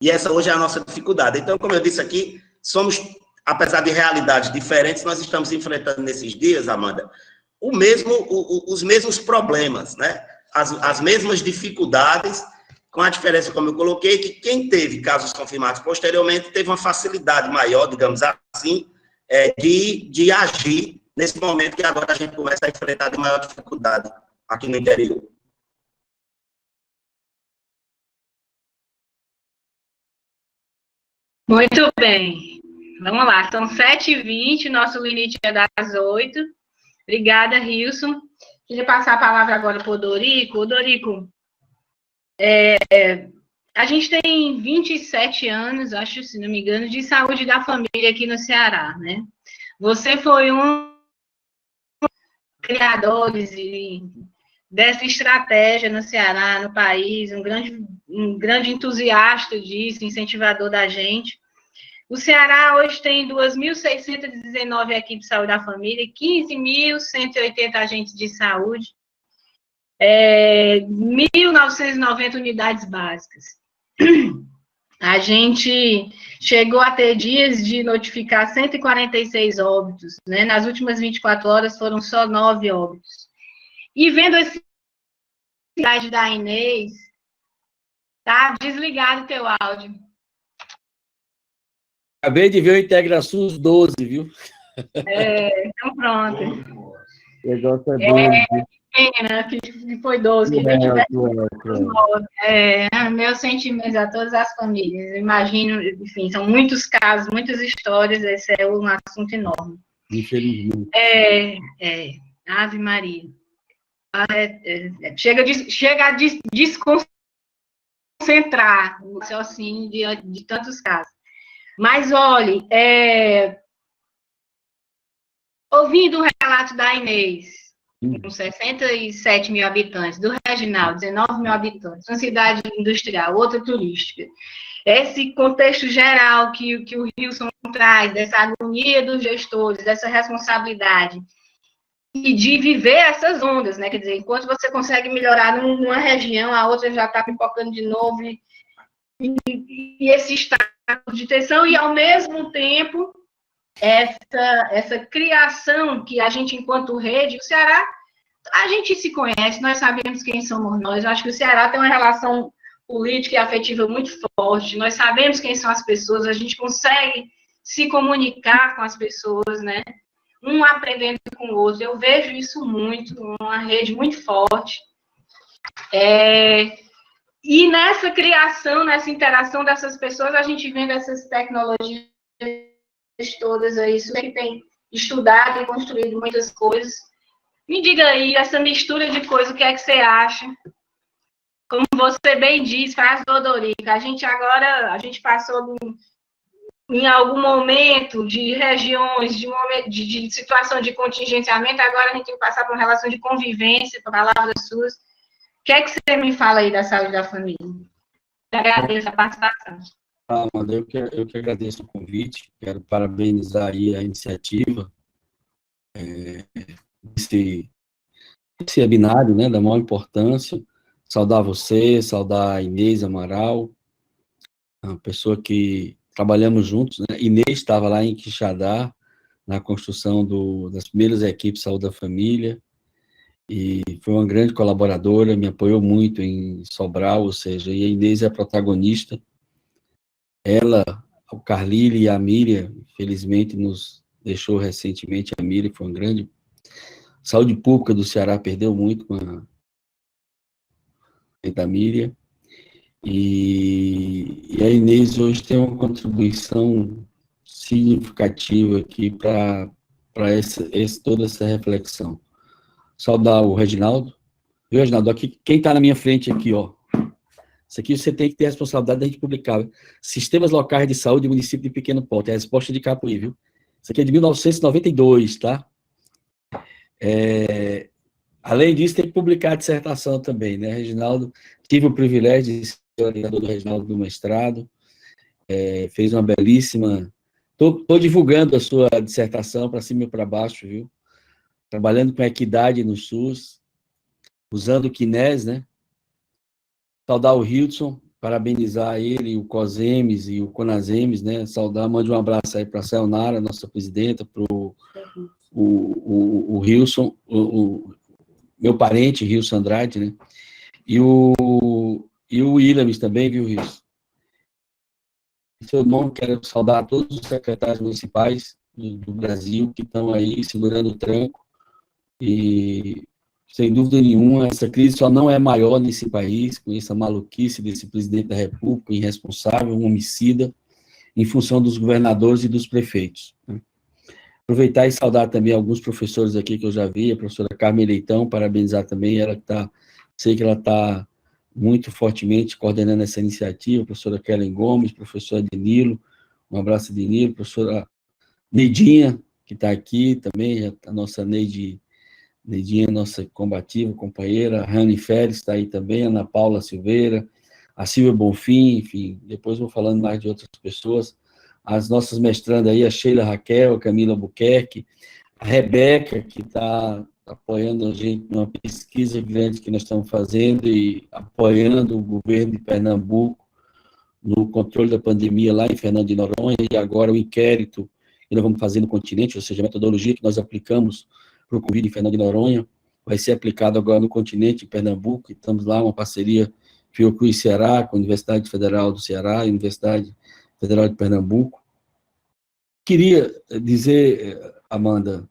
E essa hoje é a nossa dificuldade. Então, como eu disse aqui, somos, apesar de realidades diferentes, nós estamos enfrentando nesses dias, Amanda, os mesmos problemas, né? As mesmas dificuldades, com a diferença, como eu coloquei, que quem teve casos confirmados posteriormente teve uma facilidade maior, digamos assim, de agir nesse momento que agora a gente começa a enfrentar de maior dificuldade aqui no interior. Muito bem. Vamos lá, são 7h20, nosso limite é das 8. Obrigada, Rilson. Queria passar a palavra agora para o Dorico. Dorico, a gente tem 27 anos, acho, se não me engano, de saúde da família aqui no Ceará, né? Você foi um dos criadores dessa estratégia no Ceará, no país, um grande entusiasta disso, incentivador da gente. O Ceará hoje tem 2.619 equipes de saúde da família, 15.180 agentes de saúde, 1.990 unidades básicas. A gente chegou a ter dias de notificar 146 óbitos, né? Nas últimas 24 horas foram só 9 óbitos. E vendo essa cidade da Inês, tá desligado o teu áudio. Acabei de ver o IntegraSUS 12, viu? Então pronto. O negócio é 12. Pena que foi 12, que a gente tivesse 9. Meus sentimentos a todas as famílias. Imagino, enfim, são muitos casos, muitas histórias, esse é um assunto enorme. Infelizmente. Ave Maria. Chega a desconcentrar, assim, de tantos casos. Mas, olhe, ouvindo o relato da Inês, com 67 mil habitantes, do Reginaldo, 19 mil habitantes, uma cidade industrial, outra turística, esse contexto geral que o Rilson traz, dessa agonia dos gestores, dessa responsabilidade, e de viver essas ondas, né? Quer dizer, enquanto você consegue melhorar numa região, a outra já está pipocando de novo, e esse estado de tensão, e ao mesmo tempo essa criação que a gente, enquanto rede, o Ceará, a gente se conhece, nós sabemos quem somos nós, eu acho que o Ceará tem uma relação política e afetiva muito forte, nós sabemos quem são as pessoas, a gente consegue se comunicar com as pessoas, né? Um aprendendo com o outro, eu vejo isso muito, uma rede muito forte. E nessa criação, nessa interação dessas pessoas, a gente vendo essas tecnologias todas aí, isso que tem estudado e construído muitas coisas. Me diga aí, essa mistura de coisas, o que é que você acha? Como você bem diz, faz Dodorica, a gente passou em algum momento de regiões, de situação de contingenciamento, agora a gente tem que passar por uma relação de convivência, palavras suas. O que é que você me fala aí da saúde da família? Eu agradeço a participação. Amanda, eu que agradeço o convite, quero parabenizar aí a iniciativa desse webinário, né, da maior importância, saudar você, saudar a Inês Amaral, uma pessoa que trabalhamos juntos, né? Inês estava lá em Quixadá, na construção das primeiras equipes de saúde da família, e foi uma grande colaboradora, me apoiou muito em Sobral, ou seja, e a Inês é a protagonista. Ela, o Carlile e a Miriam, felizmente nos deixou recentemente, a Miriam foi uma grande... A saúde pública do Ceará perdeu muito com a da Miriam, e a Inês hoje tem uma contribuição significativa aqui para toda essa reflexão. Saudar o Reginaldo. Viu, Reginaldo? Aqui, quem está na minha frente aqui, ó. Isso aqui você tem que ter a responsabilidade da gente publicar. Sistemas Locais de Saúde do Município de Pequeno Porte. É a resposta de Capuí, viu? Isso aqui é de 1992, tá? Além disso, tem que publicar a dissertação também, né, Reginaldo? Tive o privilégio de ser orientador do Reginaldo do mestrado. Fez uma belíssima... Estou divulgando a sua dissertação para cima e para baixo, viu? Trabalhando com equidade no SUS, usando o KINES, né? Saudar o Hildson, parabenizar ele, o COSEMES e o CONASEMES, né? Saudar, mande um abraço aí para a Sayonara, nossa presidenta, para o Wilson, meu parente, Wilson Andrade, né? E o Williams também, viu, Wilson? Em seu nome, quero saudar todos os secretários municipais do Brasil que estão aí segurando o tranco e, sem dúvida nenhuma, essa crise só não é maior nesse país, com essa maluquice desse presidente da República, irresponsável, um homicida, em função dos governadores e dos prefeitos. Aproveitar e saudar também alguns professores aqui que eu já vi, a professora Carmen Leitão, parabenizar também, ela que está, sei que ela está muito fortemente coordenando essa iniciativa, a professora Kellen Gomes, professora Denilo, um abraço, Denilo, professora Neidinha, que está aqui também, a nossa Neidinha, nossa combativa, companheira, a Rani Félix está aí também, a Ana Paula Silveira, a Silvia Bonfim, enfim, depois vou falando mais de outras pessoas, as nossas mestrandas aí, a Sheila Raquel, a Camila Albuquerque, a Rebeca, que está apoiando a gente numa pesquisa grande que nós estamos fazendo e apoiando o governo de Pernambuco no controle da pandemia lá em Fernando de Noronha, e agora o inquérito que nós vamos fazer no continente, ou seja, a metodologia que nós aplicamos para o Covid em Fernando de Noronha, vai ser aplicado agora no continente, em Pernambuco, e estamos lá, uma parceria Fiocruz Ceará, com a Universidade Federal do Ceará e a Universidade Federal de Pernambuco. Queria dizer, Amanda,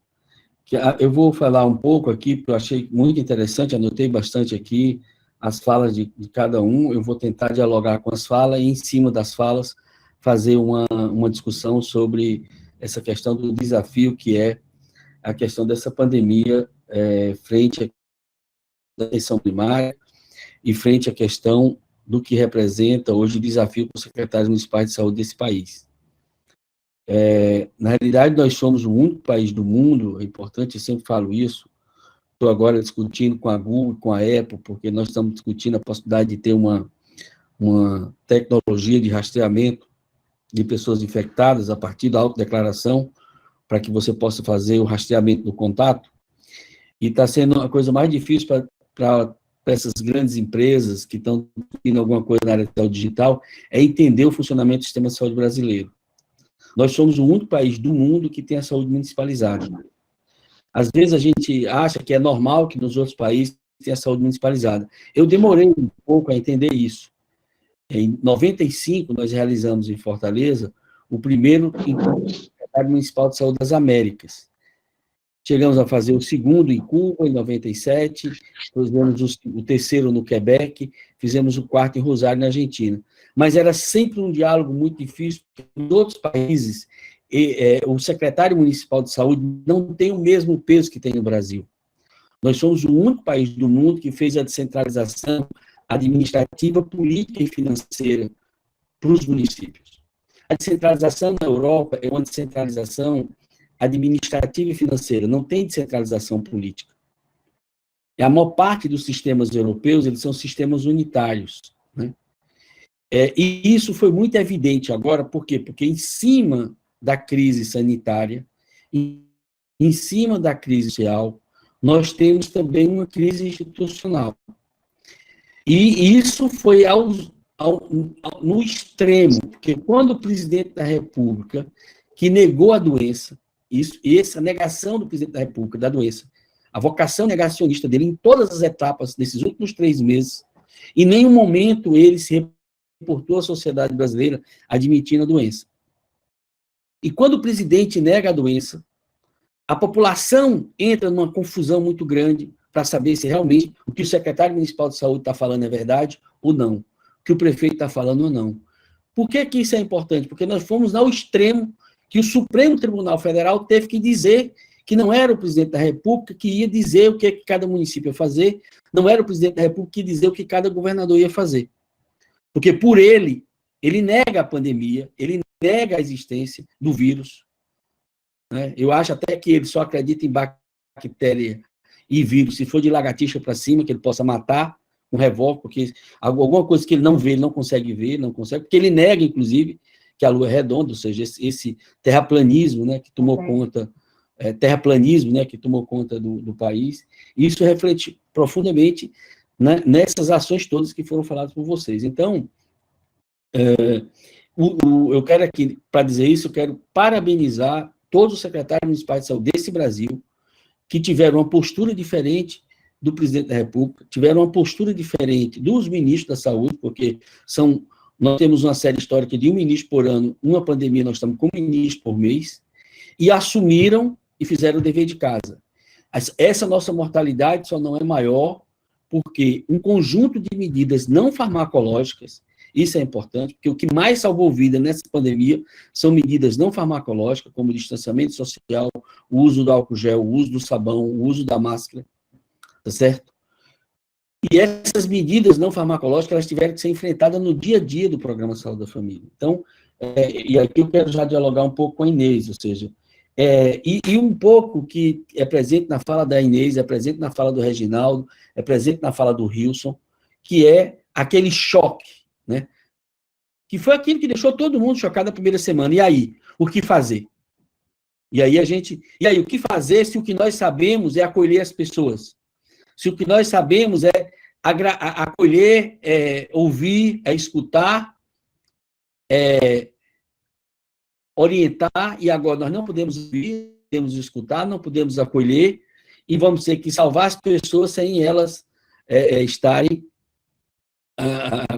que eu vou falar um pouco aqui, porque eu achei muito interessante, anotei bastante aqui as falas de cada um, eu vou tentar dialogar com as falas e, em cima das falas, fazer uma discussão sobre essa questão do desafio que é a questão dessa pandemia frente à atenção primária e frente à questão do que representa hoje o desafio para os secretários municipais de saúde desse país. Na realidade, nós somos o único país do mundo, é importante, eu sempre falo isso, estou agora discutindo com a Google, com a Apple, porque nós estamos discutindo a possibilidade de ter uma tecnologia de rastreamento de pessoas infectadas a partir da autodeclaração, para que você possa fazer o rastreamento do contato, e está sendo a coisa mais difícil para essas grandes empresas que estão discutindo alguma coisa na área de saúde digital, é entender o funcionamento do sistema de saúde brasileiro. Nós somos o único país do mundo que tem a saúde municipalizada. Às vezes a gente acha que é normal que nos outros países tenha a saúde municipalizada. Eu demorei um pouco a entender isso. Em 95, nós realizamos em Fortaleza o primeiro Secretário Municipal de Saúde das Américas. Chegamos a fazer o segundo em Cuba, em 97, fizemos o terceiro no Quebec, fizemos o quarto em Rosário, na Argentina. Mas era sempre um diálogo muito difícil, porque em outros países, o secretário municipal de saúde não tem o mesmo peso que tem no Brasil. Nós somos o único país do mundo que fez a descentralização administrativa, política e financeira para os municípios. A descentralização na Europa é uma descentralização administrativa e financeira, não tem descentralização política. E a maior parte dos sistemas europeus, eles são sistemas unitários, né? E isso foi muito evidente agora, por quê? Porque em cima da crise sanitária, em cima da crise social, nós temos também uma crise institucional. E isso foi no extremo, porque quando o presidente da República, que negou a doença, essa negação do presidente da República da doença, a vocação negacionista dele em todas as etapas desses últimos 3 meses, em nenhum momento ele se reportou à sociedade brasileira admitindo a doença. E quando o presidente nega a doença, a população entra numa confusão muito grande para saber se realmente o que o secretário municipal de saúde está falando é verdade ou não, o que o prefeito está falando ou não. Por que isso é importante? Porque nós fomos ao extremo que o Supremo Tribunal Federal teve que dizer que não era o presidente da República que ia dizer o que cada município ia fazer, não era o presidente da República que ia dizer o que cada governador ia fazer. Porque por ele nega a pandemia, ele nega a existência do vírus, né? Eu acho até que ele só acredita em bactéria e vírus, se for de lagartixa para cima, que ele possa matar um revólver, porque alguma coisa que ele não vê, ele não consegue ver, porque ele nega, inclusive, que a Lua é redonda, ou seja, esse terraplanismo, né, que tomou conta, terraplanismo, né, que tomou conta do país. Isso reflete profundamente, né, nessas ações todas que foram faladas por vocês. Então, Eu quero aqui, para dizer isso, eu quero parabenizar todos os secretários municipais de saúde desse Brasil, que tiveram uma postura diferente do presidente da República, tiveram uma postura diferente dos ministros da saúde, porque nós temos uma série histórica de um ministro por ano, uma pandemia nós estamos com um ministro por mês, e assumiram e fizeram o dever de casa. Essa nossa mortalidade só não é maior porque um conjunto de medidas não farmacológicas, isso é importante, porque o que mais salvou vida nessa pandemia são medidas não farmacológicas, como o distanciamento social, o uso do álcool gel, o uso do sabão, o uso da máscara, tá certo? E essas medidas não farmacológicas, elas tiveram que ser enfrentadas no dia a dia do Programa Saúde da Família. Então, e aqui eu quero já dialogar um pouco com a Inês, ou seja, e um pouco que é presente na fala da Inês, é presente na fala do Reginaldo, é presente na fala do Hilson, que é aquele choque, né? Que foi aquilo que deixou todo mundo chocado na primeira semana. E aí, o que fazer? E aí, o que fazer se o que nós sabemos é acolher as pessoas? Se o que nós sabemos é acolher, ouvir, escutar, orientar, e agora nós não podemos ouvir, podemos escutar, não podemos acolher, e vamos ter que salvar as pessoas sem elas estarem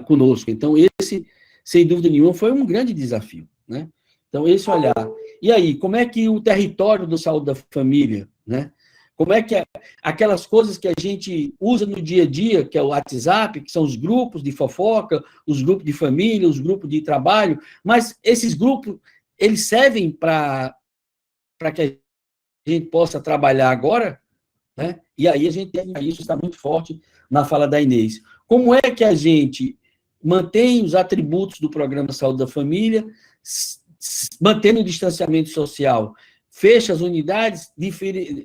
conosco. Então, esse, sem dúvida nenhuma, foi um grande desafio, né? Então, esse olhar. E aí, como é que o território do Saúde da Família, né? Como é que aquelas coisas que a gente usa no dia a dia, que é o WhatsApp, que são os grupos de fofoca, os grupos de família, os grupos de trabalho, mas esses grupos, eles servem para que a gente possa trabalhar agora, né? E aí a gente tem isso, está muito forte na fala da Inês. Como é que a gente mantém os atributos do Programa Saúde da Família, mantendo o distanciamento social, fecha as unidades,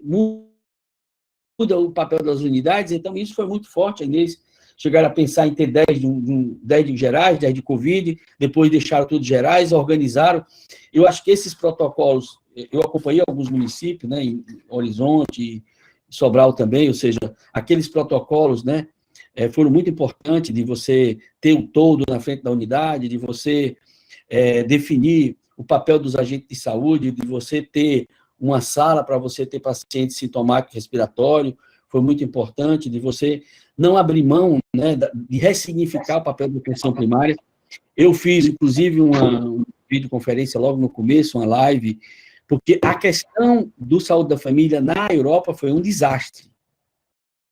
muda o papel das unidades? Então, isso foi muito forte. A Inês chegaram a pensar em ter 10 de gerais, 10 de Covid, depois deixaram tudo gerais, organizaram. Eu acho que esses protocolos, eu acompanhei alguns municípios, né, em Horizonte, Sobral também, ou seja, aqueles protocolos, né, foram muito importantes, de você ter o todo na frente da unidade, de você definir o papel dos agentes de saúde, de você ter uma sala para você ter paciente sintomático respiratório, foi muito importante, de você não abrir mão, né, de ressignificar o papel da atenção primária. Eu fiz, inclusive, uma videoconferência logo no começo, uma live, porque a questão do saúde da família na Europa foi um desastre.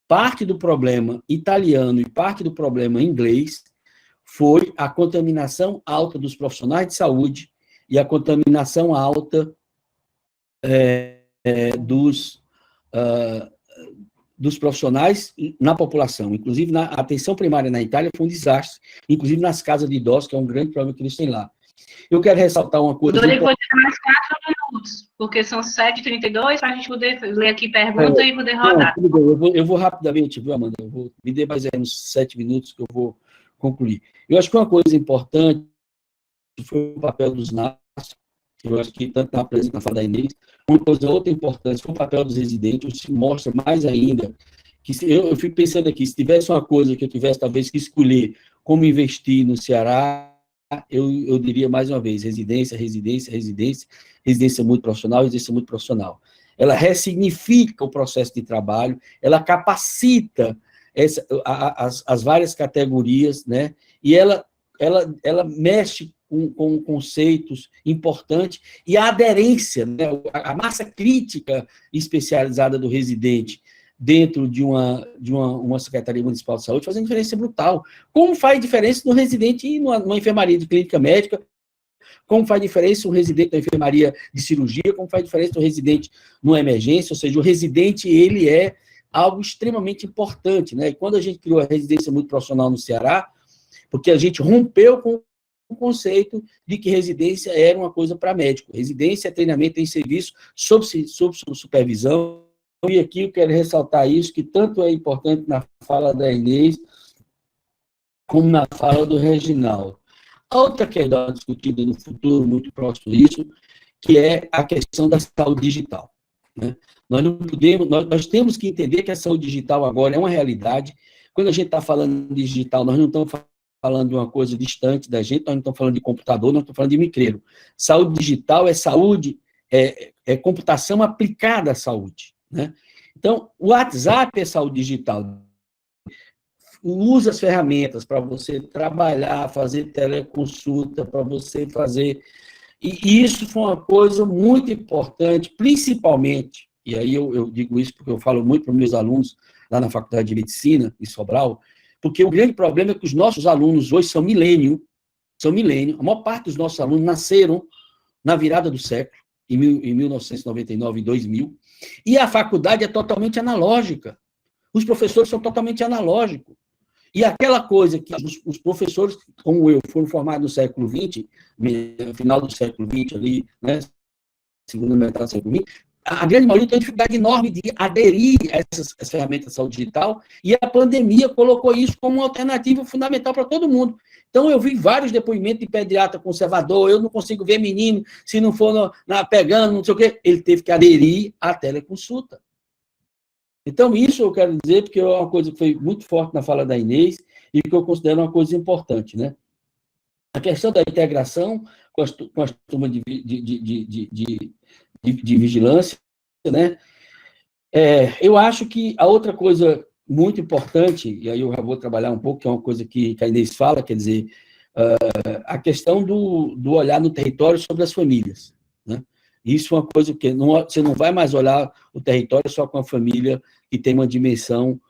Parte do problema italiano e parte do problema inglês foi a contaminação alta dos profissionais de saúde e a contaminação alta dos profissionais na população. Inclusive, na atenção primária na Itália foi um desastre, inclusive nas casas de idosos, que é um grande problema que eles têm lá. Eu quero ressaltar uma coisa... Dorico, vou dar mais 4 minutos, porque são 7h32, para a gente poder ler aqui pergunta e poder rodar. Não, eu vou rapidamente, viu, Amanda? Me dê mais uns 7 minutos que eu vou concluir. Eu acho que uma coisa importante foi o papel dos NAS, eu acho que tanto está presente na fala da Inês. Outra importante foi o papel dos residentes, se mostra mais ainda, que eu fico pensando aqui, se tivesse uma coisa que eu tivesse talvez que escolher como investir no Ceará, eu diria mais uma vez, residência muito profissional. Ela ressignifica o processo de trabalho, ela capacita as várias categorias, né? E ela mexe com conceitos importantes, e a aderência, né, a massa crítica especializada do residente dentro de uma Secretaria Municipal de Saúde faz uma diferença brutal. Como faz diferença no residente e numa enfermaria de clínica médica, como faz diferença um residente na enfermaria de cirurgia, como faz diferença um residente numa emergência, ou seja, o residente, ele é algo extremamente importante, né? E quando a gente criou a residência muito profissional no Ceará, porque a gente rompeu com o conceito de que residência era uma coisa para médico. Residência é treinamento em serviço sob supervisão. E aqui eu quero ressaltar isso, que tanto é importante na fala da Inês, como na fala do Reginaldo. A outra questão discutida no futuro, muito próximo disso, que é a questão da saúde digital, né? Nós temos que entender que a saúde digital agora é uma realidade. Quando a gente está falando de digital, nós não estamos falando de uma coisa distante da gente, nós não estamos falando de computador, nós estamos falando de micreiro. Saúde digital é saúde, é computação aplicada à saúde, né? Então, o WhatsApp é saúde digital. Usa as ferramentas para você trabalhar, fazer teleconsulta, para você fazer... E isso foi uma coisa muito importante, principalmente, e aí eu digo isso porque eu falo muito para os meus alunos lá na Faculdade de Medicina, em Sobral, porque o grande problema é que os nossos alunos hoje são milênio, a maior parte dos nossos alunos nasceram na virada do século, em 1999 e 2000, e a faculdade é totalmente analógica. Os professores são totalmente analógicos. E aquela coisa que os professores, como eu, foram formados no século XX, no final do século XX, ali, né, segunda metade do século XX, a grande maioria tem uma dificuldade enorme de aderir a essas ferramentas de saúde digital, e a pandemia colocou isso como uma alternativa fundamental para todo mundo. Então, eu vi vários depoimentos de pediatra conservador, eu não consigo ver menino se não for pegando, não sei o quê. Ele teve que aderir à teleconsulta. Então, isso eu quero dizer, porque é uma coisa que foi muito forte na fala da Inês, e que eu considero uma coisa importante, né? A questão da integração com as turmas de vigilância, né? Eu acho que a outra coisa muito importante, e aí eu já vou trabalhar um pouco, que é uma coisa que a Inês fala, quer dizer, a questão do olhar no território sobre as famílias, né? Isso é uma coisa que você não vai mais olhar o território só com a família que tem uma dimensão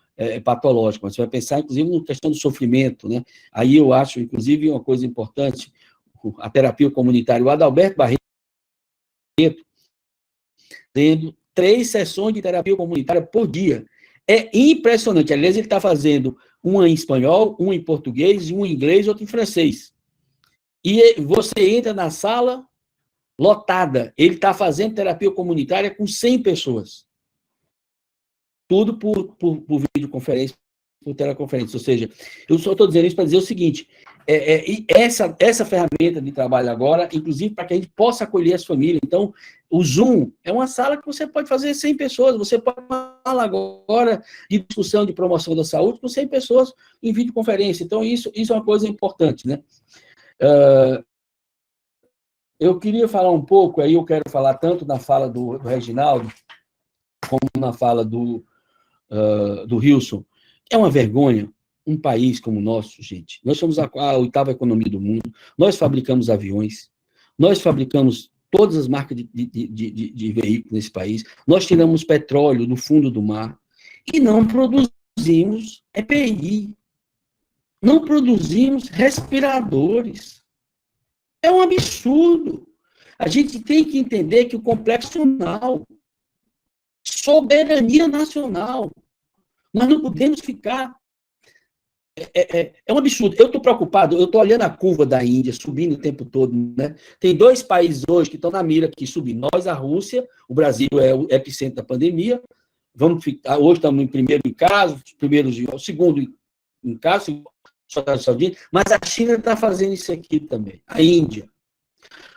patológica, mas você vai pensar, inclusive, na questão do sofrimento, né? Aí eu acho, inclusive, uma coisa importante, a terapia comunitária, o Adalberto Barreto, tendo 3 sessões de terapia comunitária por dia. É impressionante. Aliás, ele está fazendo uma em espanhol, uma em português, uma em inglês, outra em francês. E você entra na sala lotada. Ele está fazendo terapia comunitária com 100 pessoas. Tudo por videoconferência, por teleconferência. Ou seja, eu só estou dizendo isso para dizer o seguinte, essa ferramenta de trabalho agora, inclusive para que a gente possa acolher as famílias. Então, o Zoom é uma sala que você pode fazer 100 pessoas, você pode falar agora de discussão de promoção da saúde com 100 pessoas em videoconferência. Então, isso é uma coisa importante, né? Eu queria falar um pouco, aí eu quero falar tanto na fala do Reginaldo, como na fala do Hilson. É uma vergonha um país como o nosso, gente. Nós somos a 8ª economia do mundo, nós fabricamos aviões, nós fabricamos todas as marcas de veículos nesse país, nós tiramos petróleo do fundo do mar e não produzimos EPI, não produzimos respiradores. É um absurdo. A gente tem que entender que o complexo nacional, soberania nacional, nós não podemos ficar... É um absurdo. Eu estou preocupado, eu estou olhando a curva da Índia subindo o tempo todo, né? Tem 2 países hoje que estão na mira que subir. Nós, a Rússia, o Brasil é o epicentro da pandemia. Hoje estamos em primeiro em caso, o segundo em caso, só Arábia Saudita, mas a China está fazendo isso aqui também. A Índia.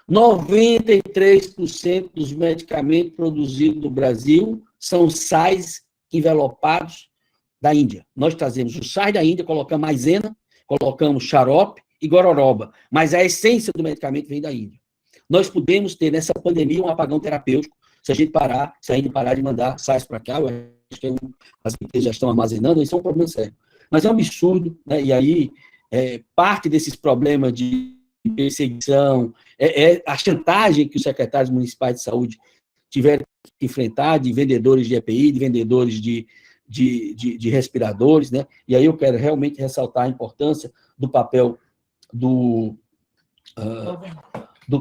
93% dos medicamentos produzidos no Brasil são sais envelopados da Índia. Nós trazemos o sais da Índia, colocamos maisena, colocamos xarope e gororoba, mas a essência do medicamento vem da Índia. Nós podemos ter nessa pandemia um apagão terapêutico se a gente parar de mandar sais para cá. Eu acho que as empresas já estão armazenando, isso é um problema sério. Mas é um absurdo, né? E aí, parte desses problemas de perseguição, a chantagem que os secretários municipais de saúde tiveram que enfrentar, de vendedores de EPI, de vendedores de respiradores, né? E aí eu quero realmente ressaltar a importância do papel do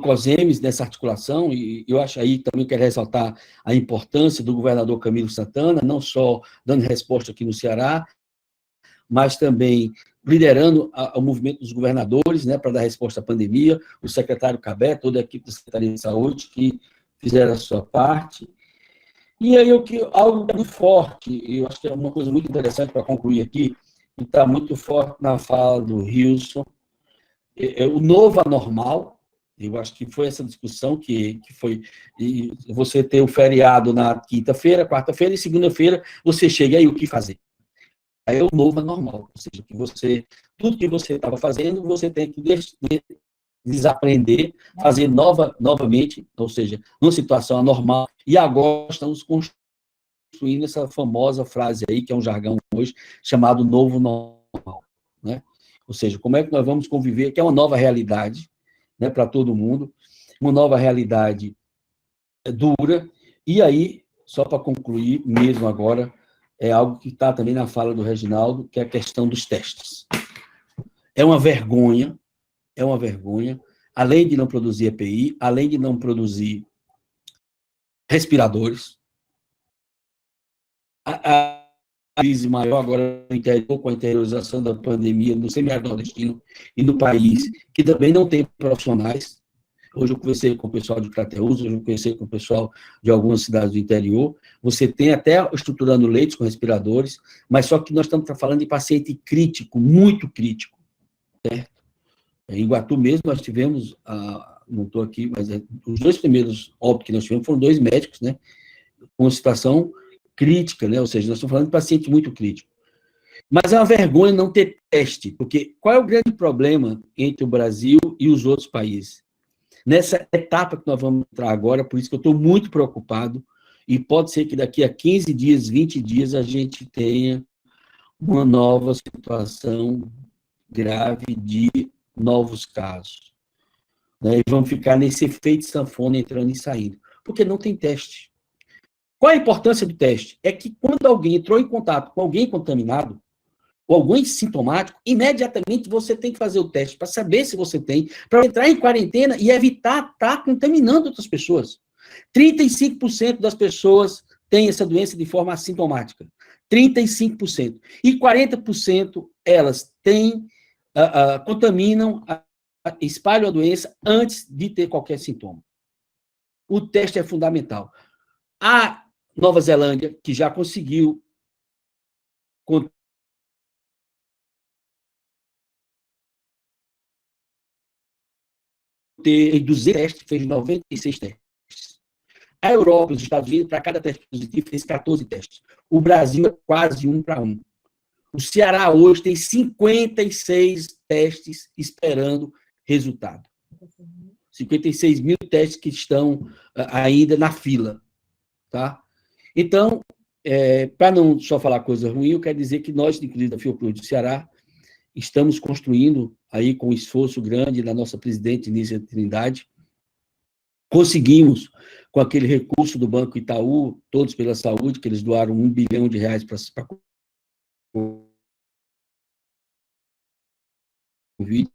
COSEMES nessa articulação, e eu acho aí também quero ressaltar a importância do governador Camilo Santana, não só dando resposta aqui no Ceará, mas também liderando o movimento dos governadores, né, para dar resposta à pandemia, o secretário Cabé, toda a equipe da Secretaria de Saúde que fizeram a sua parte. E aí, algo muito forte, eu acho que é uma coisa muito interessante para concluir aqui, e está muito forte na fala do Hilson, o novo anormal. Eu acho que foi essa discussão que foi, você ter o feriado na quinta-feira, quarta-feira, e segunda-feira você chega aí, o que fazer? Aí é o novo normal, ou seja, que tudo que você estava fazendo, você tem que desaprender, fazer novamente, ou seja, numa situação anormal, e agora estamos construindo essa famosa frase aí, que é um jargão hoje, chamado novo normal, né? Ou seja, como é que nós vamos conviver, que é uma nova realidade, né, para todo mundo, uma nova realidade dura, e aí, só para concluir mesmo agora, é algo que está também na fala do Reginaldo, que é a questão dos testes. É uma vergonha, além de não produzir EPI, além de não produzir respiradores, a crise maior agora no interior, com a interiorização da pandemia no semiárido-nordestino e no país, que também não tem profissionais. Hoje eu conversei com o pessoal de Crateús, hoje eu conversei com o pessoal de algumas cidades do interior. Você tem até estruturando leitos com respiradores, mas só que nós estamos falando de paciente crítico, muito crítico, certo? Em Iguatu mesmo, nós tivemos, não estou aqui, mas os 2 primeiros óbitos que nós tivemos foram 2 médicos, né, com situação crítica, né, ou seja, nós estamos falando de paciente muito crítico. Mas é uma vergonha não ter teste, porque qual é o grande problema entre o Brasil e os outros países? Nessa etapa que nós vamos entrar agora, por isso que eu estou muito preocupado, e pode ser que daqui a 15 dias, 20 dias, a gente tenha uma nova situação grave de novos casos. Né? E vamos ficar nesse efeito sanfona entrando e saindo, porque não tem teste. Qual a importância do teste? É que quando alguém entrou em contato com alguém contaminado, ou alguém sintomático, imediatamente você tem que fazer o teste para saber se você tem, para entrar em quarentena e evitar estar contaminando outras pessoas. 35% das pessoas têm essa doença de forma assintomática. 35%. E 40% elas têm, contaminam, espalham a doença antes de ter qualquer sintoma. O teste é fundamental. A Nova Zelândia, que já conseguiu ter 200 testes, fez 96 testes. A Europa, os Estados Unidos, para cada teste positivo, fez 14 testes. O Brasil é quase 1 para 1. O Ceará hoje tem 56 testes esperando resultado. 56 mil testes que estão ainda na fila. Tá? Então, para não só falar coisa ruim, eu quero dizer que nós, inclusive da Fiocruz do Ceará, estamos construindo, aí com um esforço grande da nossa presidente, Nízia Trindade, conseguimos, com aquele recurso do Banco Itaú, Todos pela Saúde, que eles doaram R$1 bilhão para Covid,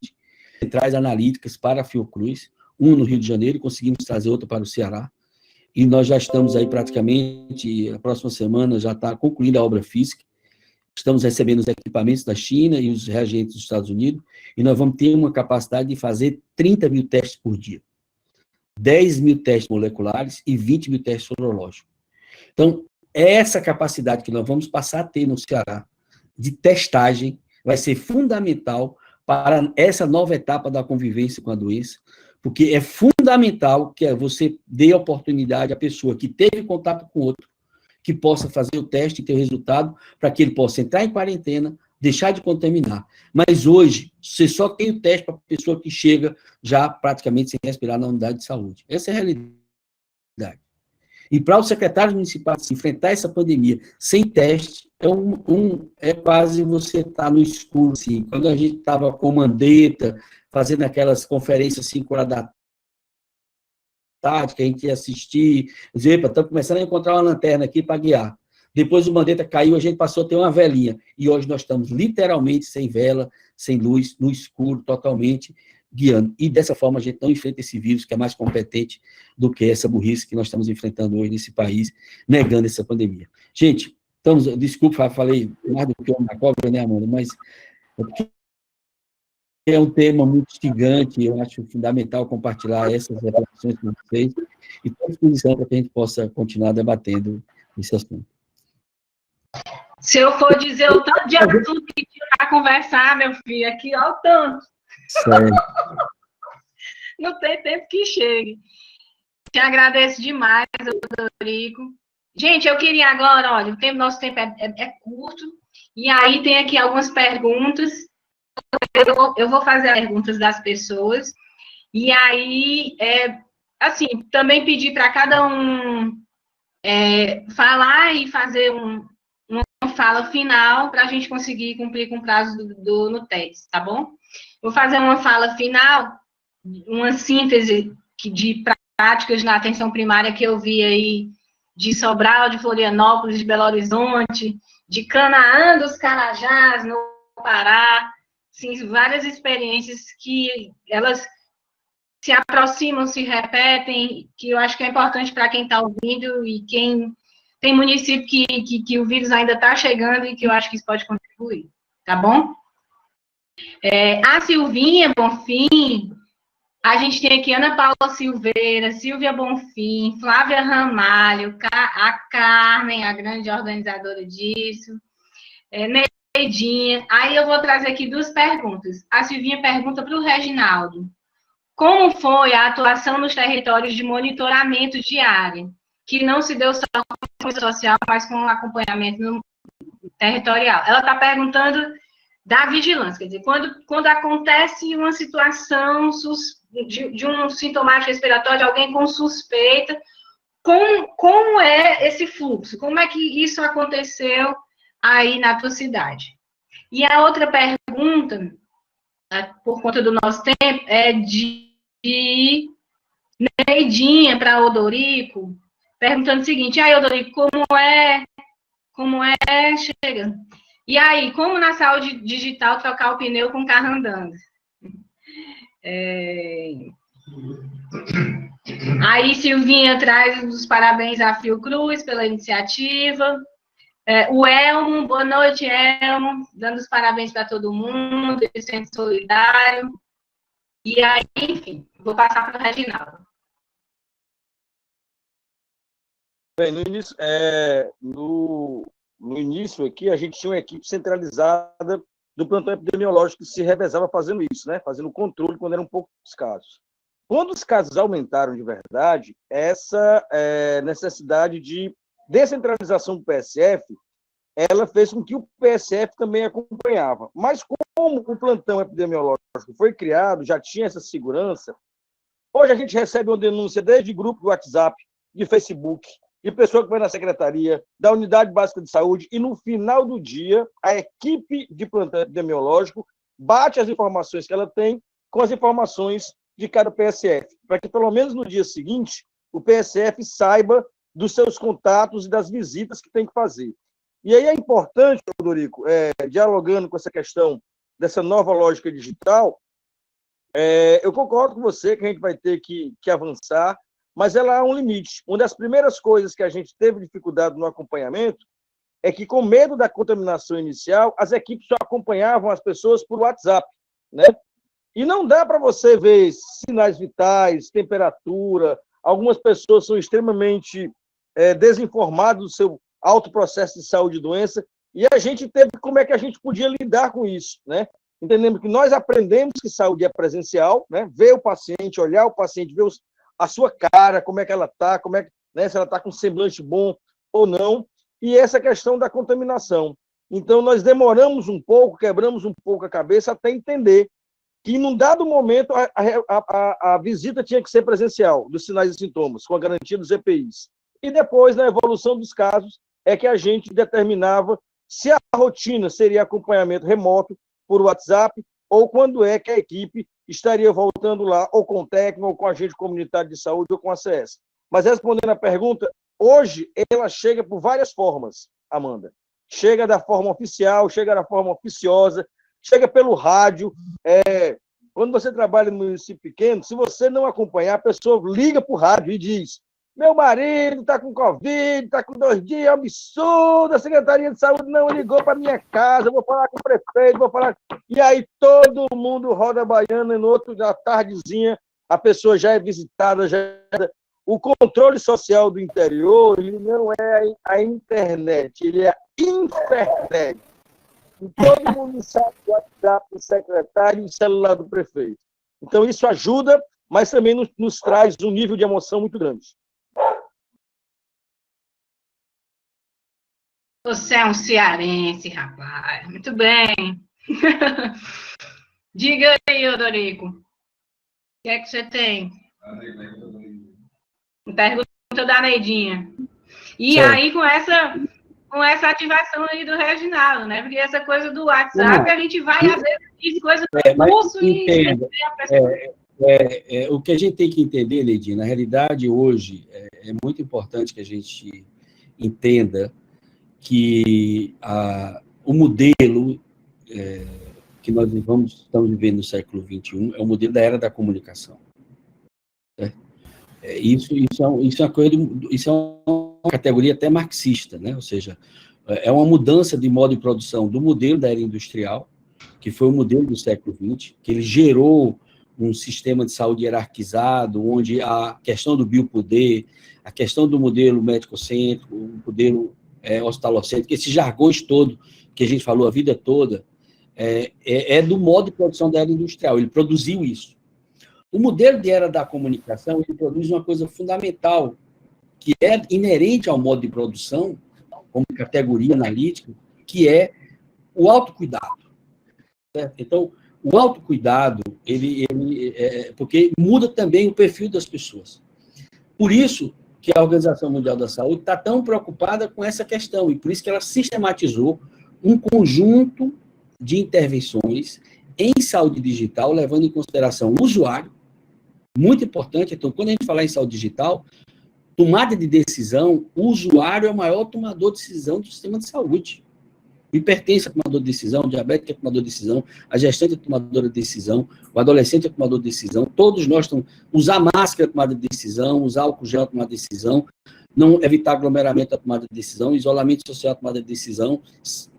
traz analíticas para a Fiocruz, um no Rio de Janeiro, e conseguimos trazer outra para o Ceará, e nós já estamos aí praticamente, a próxima semana já está concluindo a obra física, estamos recebendo os equipamentos da China e os reagentes dos Estados Unidos, e nós vamos ter uma capacidade de fazer 30 mil testes por dia. 10 mil testes moleculares e 20 mil testes sorológicos. Então, essa capacidade que nós vamos passar a ter no Ceará, de testagem, vai ser fundamental para essa nova etapa da convivência com a doença, porque é fundamental que você dê oportunidade à pessoa que teve contato com outro, que possa fazer o teste e ter o resultado, para que ele possa entrar em quarentena, deixar de contaminar. Mas hoje, você só tem o teste para a pessoa que chega já praticamente sem respirar na unidade de saúde. Essa é a realidade. E para os secretários municipais enfrentar essa pandemia sem teste, é quase você estar no escuro. Assim. Quando a gente estava com Mandetta, fazendo aquelas conferências 5 horas da tarde, que a gente ia assistir, dizer, estamos começando a encontrar uma lanterna aqui para guiar. Depois o Mandetta caiu, a gente passou a ter uma velinha. E hoje nós estamos literalmente sem vela, sem luz, no escuro, totalmente guiando. E dessa forma a gente não enfrenta esse vírus, que é mais competente do que essa burrice que nós estamos enfrentando hoje nesse país, negando essa pandemia. Gente, desculpa, falei mais do que o na cobra, né, Amanda? Mas é um tema muito instigante, eu acho fundamental compartilhar essas reflexões com vocês e estou à disposição para que a gente possa continuar debatendo esse assunto. Se eu for dizer o tanto de assunto que tinha para conversar, meu filho, aqui, ó, o tanto. Certo. Não tem tempo que chegue. Te agradeço demais, Dorico. Gente, eu queria agora, olha, nosso tempo é curto, E aí tem aqui algumas perguntas. Eu vou fazer as perguntas das pessoas. E aí, assim, também pedir para cada um falar e fazer uma fala final para a gente conseguir cumprir com o prazo no TEDx, tá bom? Vou fazer uma fala final, uma síntese de práticas na atenção primária que eu vi aí de Sobral, de Florianópolis, de Belo Horizonte, de Canaã dos Carajás, no Pará, sim, várias experiências que elas se aproximam, se repetem, que eu acho que é importante para quem está ouvindo e quem tem município que o vírus ainda está chegando e que eu acho que isso pode contribuir, tá bom? A Silvinha Bonfim, a gente tem aqui Ana Paula Silveira, Silvia Bonfim, Flávia Ramalho, a Carmen, a grande organizadora disso, Neidinha. Aí eu vou trazer aqui duas perguntas. A Silvinha pergunta para o Reginaldo: como foi a atuação nos territórios de monitoramento diário, que não se deu só com o social, mas com o acompanhamento territorial? Ela está perguntando da vigilância, quer dizer, quando acontece uma situação de um sintomático respiratório, alguém com suspeita, como é esse fluxo? Como é que isso aconteceu aí na tua cidade? E a outra pergunta, por conta do nosso tempo, é de Neidinha para Odorico, perguntando o seguinte: aí, Odorico, como é, chega. E aí, como na saúde digital trocar o pneu com o carro andando? Aí, Silvinha traz os parabéns à Fiocruz pela iniciativa. O Elmo, boa noite, Elmo, dando os parabéns para todo mundo, sendo solidário. E aí, enfim, vou passar para o Reginaldo. Bem, no início aqui, a gente tinha uma equipe centralizada do plantão epidemiológico que se revezava fazendo isso, né? Fazendo controle quando eram poucos casos. Quando os casos aumentaram de verdade, essa necessidade de descentralização do PSF, ela fez com que o PSF também acompanhava. Mas como o plantão epidemiológico foi criado, já tinha essa segurança, hoje a gente recebe uma denúncia desde grupo do WhatsApp, de Facebook, de pessoa que vai na secretaria, da Unidade Básica de Saúde, e no final do dia, a equipe de plantão epidemiológico bate as informações que ela tem com as informações de cada PSF, para que pelo menos no dia seguinte, o PSF saiba dos seus contatos e das visitas que tem que fazer. E aí é importante, Odorico, dialogando com essa questão dessa nova lógica digital, eu concordo com você que a gente vai ter que avançar, mas ela há um limite. Uma das primeiras coisas que a gente teve dificuldade no acompanhamento é que, com medo da contaminação inicial, as equipes só acompanhavam as pessoas por WhatsApp, né? E não dá para você ver sinais vitais, temperatura. Algumas pessoas são extremamente desinformadas do seu alto processo de saúde e doença, e a gente teve como é que a gente podia lidar com isso, né? Entendemos que nós aprendemos que saúde é presencial, né? Ver o paciente, olhar o paciente, ver a sua cara, como é que ela está, se ela está com semblante bom ou não, e essa questão da contaminação. Então, nós demoramos um pouco, quebramos um pouco a cabeça até entender que, num dado momento, a visita tinha que ser presencial, dos sinais e sintomas, com a garantia dos EPIs. E depois, na evolução dos casos, é que a gente determinava se a rotina seria acompanhamento remoto por WhatsApp, ou quando é que a equipe estaria voltando lá, ou com o técnico, ou com o agente comunitário de saúde, ou com a CS. Mas, respondendo a pergunta, hoje ela chega por várias formas, Amanda. Chega da forma oficial, chega da forma oficiosa, chega pelo rádio. Quando você trabalha no município pequeno, se você não acompanhar, a pessoa liga para o rádio e diz: meu marido está com Covid, está com 2 dias, é um absurdo, a Secretaria de Saúde não ligou para minha casa, eu vou falar com o prefeito, vou falar... E aí todo mundo roda a baiana, e no outro, da tardezinha, a pessoa já é visitada, O controle social do interior, ele não é a internet, ele é a internet. E todo mundo sabe o WhatsApp do secretário e o celular do prefeito. Então, isso ajuda, mas também nos traz um nível de emoção muito grande. Você é um cearense, rapaz. Muito bem. Diga aí, Odorico. O que é que você tem? Pergunta da Neidinha. E Certo. aí, com essa ativação aí do Reginaldo, né? Porque essa coisa do WhatsApp, a gente vai, às vezes, diz coisa do curso e entenda, o que a gente tem que entender, Neidinha, na realidade, hoje, é muito importante que a gente entenda que o modelo que nós estamos vivendo no século XXI é o modelo da era da comunicação. Isso é uma categoria até marxista, né? Ou seja, é uma mudança de modo de produção do modelo da era industrial, que foi o modelo do século XX, que ele gerou um sistema de saúde hierarquizado, onde a questão do biopoder, a questão do modelo médico-cêntrico, o modelo hospitalocêntrico, esses jargões todo que a gente falou a vida toda, é do modo de produção da era industrial, ele produziu isso. O modelo de era da comunicação, ele produz uma coisa fundamental, que é inerente ao modo de produção, como categoria analítica, que é o autocuidado. Certo? Então, o autocuidado, porque muda também o perfil das pessoas. Por isso que a Organização Mundial da Saúde está tão preocupada com essa questão, e por isso que ela sistematizou um conjunto de intervenções em saúde digital, levando em consideração o usuário, muito importante. Então, quando a gente falar em saúde digital, tomada de decisão, o usuário é o maior tomador de decisão do sistema de saúde. O hipertenso é tomador de decisão, o diabético é tomador de decisão, a gestante é tomadora de decisão, o adolescente é tomador de decisão, todos nós estamos... Usar máscara é tomada de decisão, usar álcool gel é tomada de decisão, não evitar aglomeramento é tomada de decisão, isolamento social é tomada de decisão,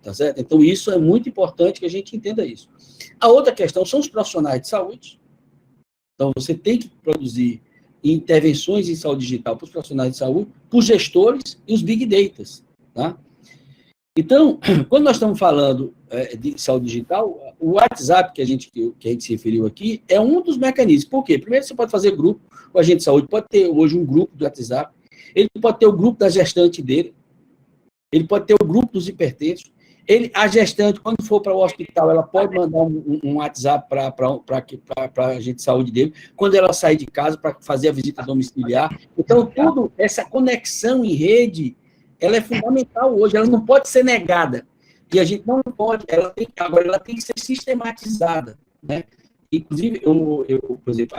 tá certo? Então, isso é muito importante que a gente entenda isso. A outra questão são os profissionais de saúde. Então, você tem que produzir intervenções em saúde digital para os profissionais de saúde, para os gestores e os big data, tá? Então, quando nós estamos falando de saúde digital, o WhatsApp que a gente se referiu aqui é um dos mecanismos. Por quê? Primeiro, você pode fazer grupo, o agente de saúde pode ter hoje um grupo do WhatsApp, ele pode ter o grupo da gestante dele, ele pode ter o grupo dos hipertensos, a gestante, quando for para o hospital, ela pode mandar um WhatsApp para a agente de saúde dele, quando ela sair de casa para fazer a visita domiciliar. Então, tudo essa conexão em rede, ela é fundamental hoje, ela não pode ser negada. E a gente não pode, agora ela tem que ser sistematizada, né? Inclusive, por exemplo,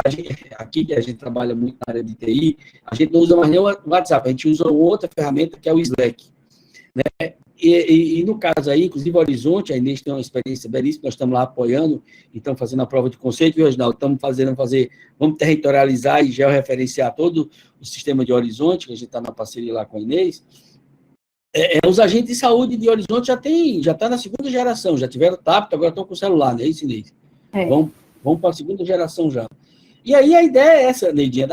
aqui a gente trabalha muito na área de TI, a gente não usa mais nem o WhatsApp, a gente usa outra ferramenta que é o Slack, né? E no caso aí, inclusive, o Horizonte, a Inês tem uma experiência belíssima, nós estamos lá apoiando, e estamos fazendo a prova de conceito, viu, Reginaldo? Vamos territorializar e georreferenciar todo o sistema de Horizonte, que a gente está na parceria lá com a Inês. Os agentes de saúde de Horizonte já está na segunda geração, já tiveram tablet, agora estão com o celular, não é isso, Inês? Vamos para a segunda geração já. E aí a ideia é essa, Neidinha,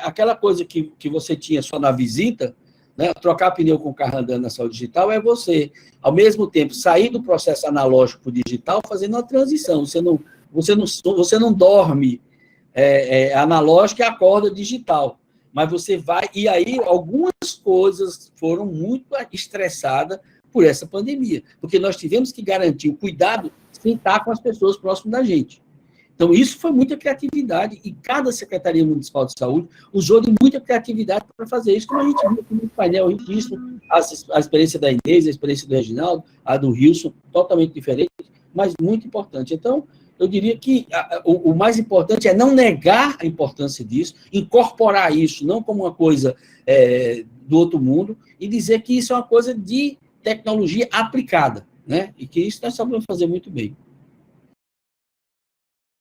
aquela coisa que você tinha só na visita, né, trocar pneu com o carro andando na saúde digital, é você, ao mesmo tempo, sair do processo analógico para o digital, fazendo uma transição. Você não dorme analógico e acorda digital. Mas você vai... E aí, algumas coisas foram muito estressadas por essa pandemia. Porque nós tivemos que garantir o cuidado sem estar com as pessoas próximas da gente. Então, isso foi muita criatividade, e cada Secretaria Municipal de Saúde usou de muita criatividade para fazer isso, como a gente viu aqui no painel riquíssimo, a experiência da Inês, a experiência do Reginaldo, a do Wilson, totalmente diferente, mas muito importante. Então, eu diria que o mais importante é não negar a importância disso, incorporar isso não como uma coisa do outro mundo, e dizer que isso é uma coisa de tecnologia aplicada, né? E que isso nós sabemos fazer muito bem.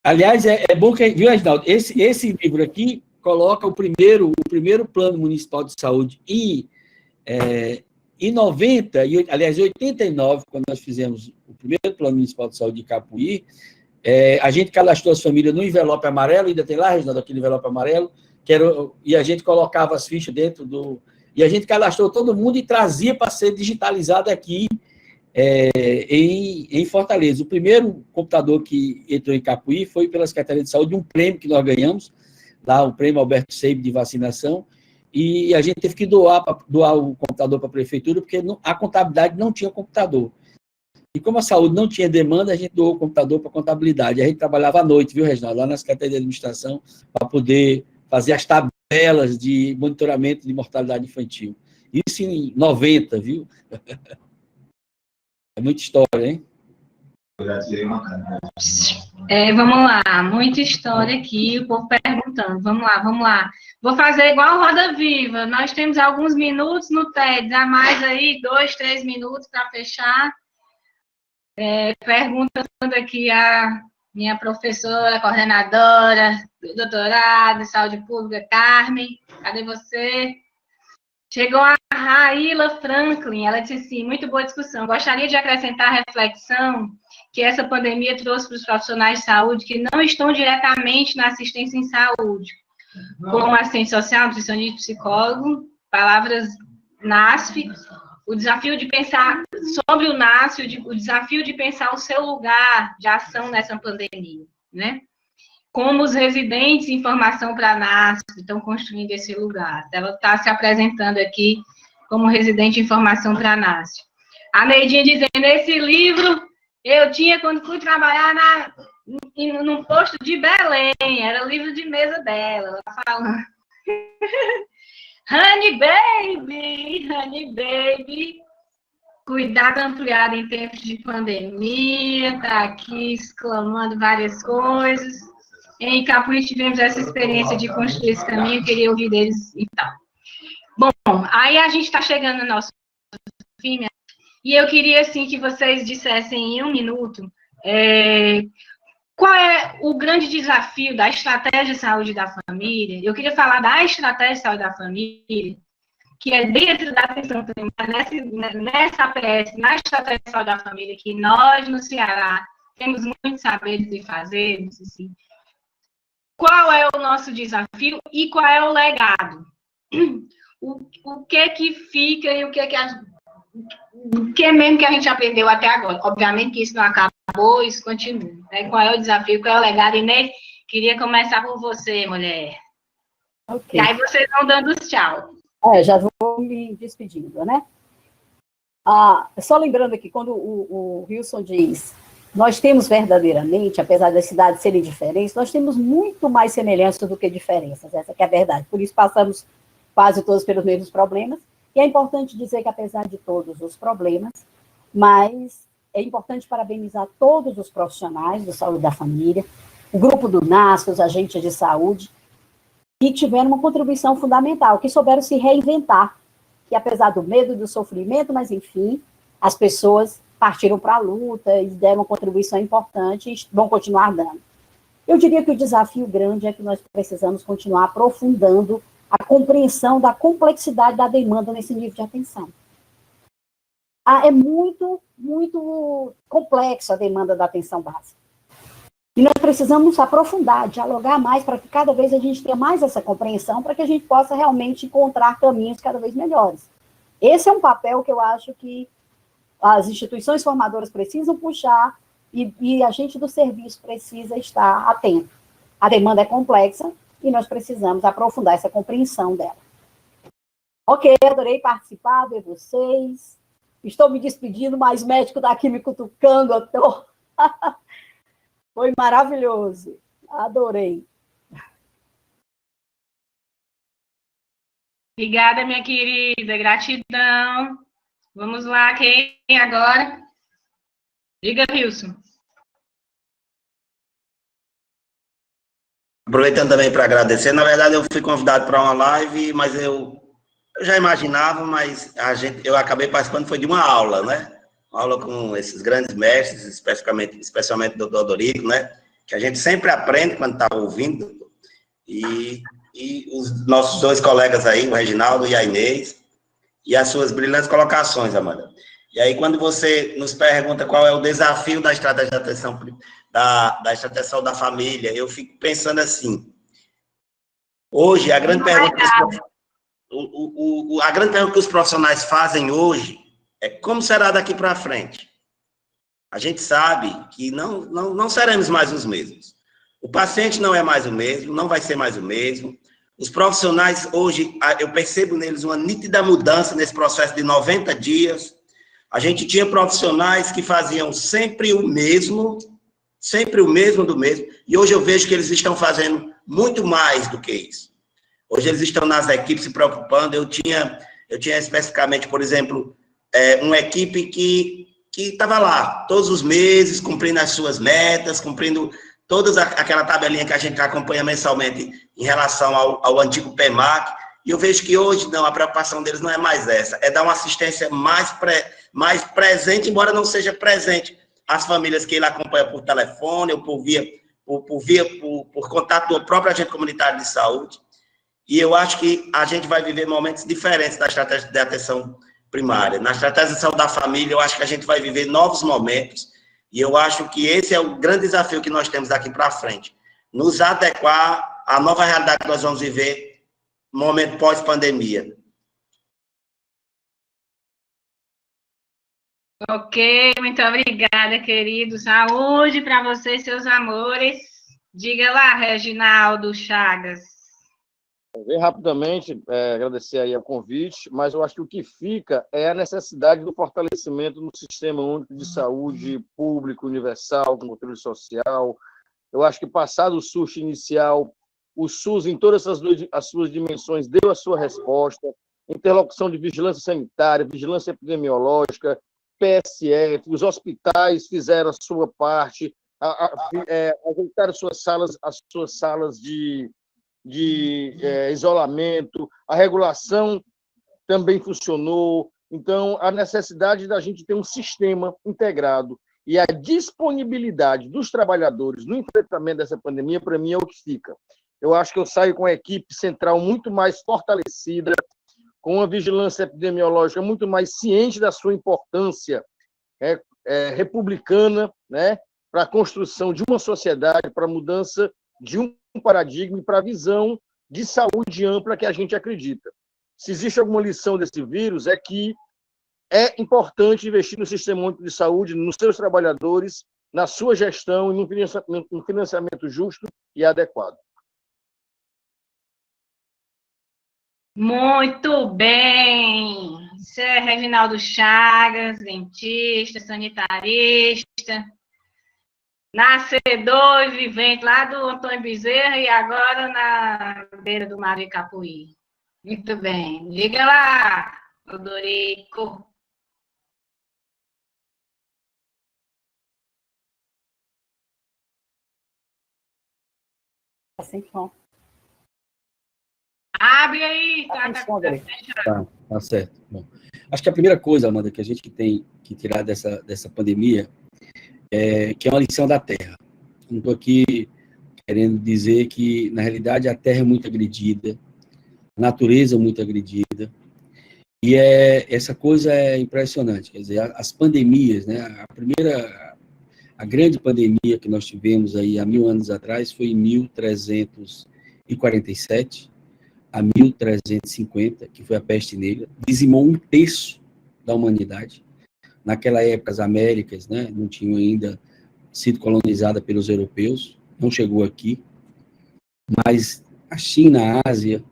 Aliás, é bom que, viu, Reginaldo, esse livro aqui coloca o primeiro plano municipal de saúde em 90, aliás, em 89, quando nós fizemos o primeiro plano municipal de saúde de Capuí, a gente cadastrou as famílias no envelope amarelo, ainda tem lá, Reginaldo, aquele envelope amarelo, e a gente colocava as fichas dentro do... E a gente cadastrou todo mundo e trazia para ser digitalizado aqui, em Fortaleza. O primeiro computador que entrou em Capuí foi pela Secretaria de Saúde, um prêmio que nós ganhamos, lá o prêmio Alberto Seib de vacinação, e a gente teve que doar o computador para a prefeitura, porque a contabilidade não tinha computador. E como a saúde não tinha demanda, a gente doou o computador para a contabilidade. A gente trabalhava à noite, viu, Reginaldo, lá na Secretaria de Administração, para poder fazer as tabelas de monitoramento de mortalidade infantil. Isso em 90, viu? É muita história, hein? Vamos lá, muita história aqui, o povo perguntando. Vamos lá. Vou fazer igual Roda Viva. Nós temos alguns minutos no TED, a mais aí, 2, 3 minutos para fechar. Perguntando aqui a minha professora, coordenadora do doutorado em saúde pública, Carmen, cadê você? Chegou a Raíla Franklin, ela disse assim, muito boa discussão. Gostaria de acrescentar a reflexão que essa pandemia trouxe para os profissionais de saúde que não estão diretamente na assistência em saúde, como assistente social, nutricionista, psicólogo, palavras NASF, o desafio de pensar sobre o NASF, o desafio de pensar o seu lugar de ação nessa pandemia, né? Como os residentes em formação para a NASF estão construindo esse lugar. Ela está se apresentando aqui como residente em formação para a NASF. A Neidinha dizendo, esse livro eu tinha quando fui trabalhar num posto de Belém, era o livro de mesa dela, ela falando. Honey Baby, cuidado ampliado em tempos de pandemia, está aqui exclamando várias coisas. Em Capuí tivemos essa experiência de construir esse caminho, queria ouvir deles e tal. Bom, aí a gente está chegando no nosso fim, e eu queria, assim, que vocês dissessem em 1 minuto qual é o grande desafio da estratégia de saúde da família. Eu queria falar da estratégia de saúde da família, que é dentro da atenção primária, nessa APS, na estratégia de saúde da família, que nós, no Ceará, temos muitos saberes de fazer, assim. Qual é o nosso desafio e qual é o legado? O que fica e o que mesmo que a gente aprendeu até agora? Obviamente que isso não acabou, isso continua. Né? Qual é o desafio, qual é o legado? Inês, queria começar por você, mulher. Okay. E aí vocês vão dando os tchau. Já vou me despedindo, né? Só lembrando aqui, quando o Wilson diz, nós temos verdadeiramente, apesar das cidades serem diferentes, nós temos muito mais semelhanças do que diferenças, essa que é a verdade. Por isso passamos quase todos pelos mesmos problemas, e é importante dizer que apesar de todos os problemas, mas é importante parabenizar todos os profissionais de saúde da família, o grupo do NASF, os agentes de saúde, que tiveram uma contribuição fundamental, que souberam se reinventar, que apesar do medo e do sofrimento, mas enfim, as pessoas partiram para a luta e deram uma contribuição importante e vão continuar dando. Eu diria que o desafio grande é que nós precisamos continuar aprofundando a compreensão da complexidade da demanda nesse nível de atenção. É muito, muito complexo a demanda da atenção básica. E nós precisamos aprofundar, dialogar mais, para que cada vez a gente tenha mais essa compreensão, para que a gente possa realmente encontrar caminhos cada vez melhores. Esse é um papel que eu acho que as instituições formadoras precisam puxar e a gente do serviço precisa estar atento. A demanda é complexa e nós precisamos aprofundar essa compreensão dela. Ok, adorei participar, ver vocês. Estou me despedindo, mas o médico está aqui me cutucando, eu tô... Foi maravilhoso, adorei. Obrigada, minha querida, gratidão. Vamos lá, quem agora? Diga, Wilson. Aproveitando também para agradecer, na verdade eu fui convidado para uma live, mas eu já imaginava, mas eu acabei participando, foi de uma aula, né? Uma aula com esses grandes mestres, especialmente o doutor Dorico, né? Que a gente sempre aprende quando está ouvindo, e os nossos 2 colegas aí, o Reginaldo e a Inês, e as suas brilhantes colocações, Amanda. E aí, quando você nos pergunta qual é o desafio da estratégia de atenção, da estratégia da família, eu fico pensando assim, hoje, a grande pergunta que os profissionais fazem hoje é como será daqui para frente. A gente sabe que não seremos mais os mesmos. O paciente não é mais o mesmo, não vai ser mais o mesmo. Os profissionais, hoje, eu percebo neles uma nítida mudança nesse processo de 90 dias. A gente tinha profissionais que faziam sempre o mesmo do mesmo, e hoje eu vejo que eles estão fazendo muito mais do que isso. Hoje eles estão nas equipes se preocupando. Eu tinha especificamente, por exemplo, uma equipe que estava lá todos os meses, cumprindo as suas metas, cumprindo toda aquela tabelinha que a gente acompanha mensalmente em relação ao antigo PEMAC, e eu vejo que hoje, não, a preocupação deles não é mais essa, é dar uma assistência mais presente, embora não seja presente às famílias que ele acompanha por telefone ou por contato do próprio agente comunitário de saúde. E eu acho que a gente vai viver momentos diferentes da estratégia de atenção primária. Na estratégia de saúde da família, eu acho que a gente vai viver novos momentos, e eu acho que esse é o grande desafio que nós temos daqui para frente. Nos adequar à nova realidade que nós vamos viver no momento pós-pandemia. Ok, muito obrigada, querido. Saúde para vocês, seus amores. Diga lá, Reginaldo Chagas. Bem rapidamente, agradecer aí o convite, mas eu acho que o que fica é a necessidade do fortalecimento no Sistema Único de Saúde Público, Universal, com controle social. Eu acho que, passado o SUS inicial, o SUS, em todas as suas dimensões, deu a sua resposta. Interlocução de vigilância sanitária, vigilância epidemiológica, PSF, os hospitais fizeram a sua parte, ajeitaram as suas salas de isolamento, a regulação também funcionou. Então, a necessidade da gente ter um sistema integrado e a disponibilidade dos trabalhadores no enfrentamento dessa pandemia, para mim, é o que fica. Eu acho que eu saio com a equipe central muito mais fortalecida, com uma vigilância epidemiológica muito mais ciente da sua importância republicana, né, para a construção de uma sociedade, para a mudança de um paradigma e para a visão de saúde ampla que a gente acredita. Se existe alguma lição desse vírus, é que é importante investir no Sistema Único de Saúde, nos seus trabalhadores, na sua gestão e no financiamento justo e adequado. Muito bem. Isso é Reginaldo Chagas, dentista, sanitarista, nascedor e vivente lá do Antônio Bezerra e agora na beira do Mar de Capuí. Muito bem. Diga lá, Odorico. Assim, bom. Abre aí. Tá certo. Bom, acho que a primeira coisa, Amanda, que a gente tem que tirar dessa pandemia é que é uma lição da Terra. Não estou aqui querendo dizer que, na realidade, a Terra é muito agredida, a natureza é muito agredida, e essa coisa é impressionante. Quer dizer, as pandemias, né? A grande pandemia que nós tivemos aí há 1000 anos atrás foi em 1347 a 1350, que foi a peste negra, dizimou 1/3 da humanidade. Naquela época, as Américas, né, não tinham ainda sido colonizadas pelos europeus, não chegou aqui, mas a China, a Ásia,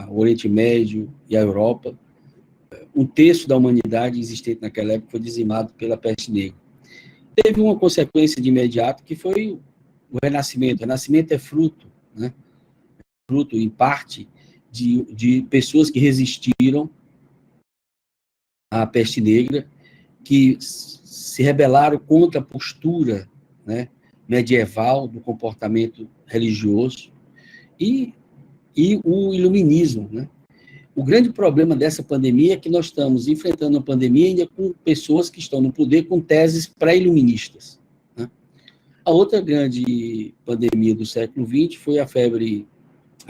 o Oriente Médio e a Europa, 1/3 da humanidade existente naquela época foi dizimado pela peste negra. Teve uma consequência de imediato, que foi o Renascimento. O Renascimento é fruto, né? Fruto, em parte, de pessoas que resistiram à peste negra, que se rebelaram contra a postura, né, medieval do comportamento religioso e o iluminismo, né? O grande problema dessa pandemia é que nós estamos enfrentando uma pandemia ainda com pessoas que estão no poder com teses pré-iluministas, né? A outra grande pandemia do século XX foi a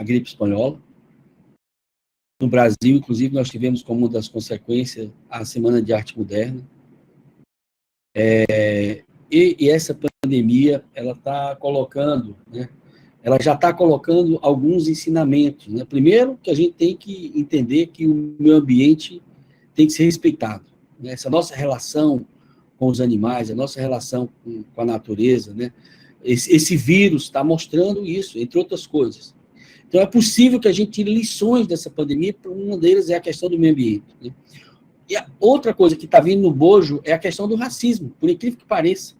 gripe espanhola. No Brasil, inclusive, nós tivemos como uma das consequências a Semana de Arte Moderna. E essa pandemia, ela está colocando, né? Ela já está colocando alguns ensinamentos, né? Primeiro, que a gente tem que entender que o meio ambiente tem que ser respeitado, né? Essa nossa relação com os animais, a nossa relação com a natureza, né? Esse vírus está mostrando isso, entre outras coisas. Então, é possível que a gente tire lições dessa pandemia, uma delas é a questão do meio ambiente. Né? E a outra coisa que está vindo no bojo é a questão do racismo, por incrível que pareça.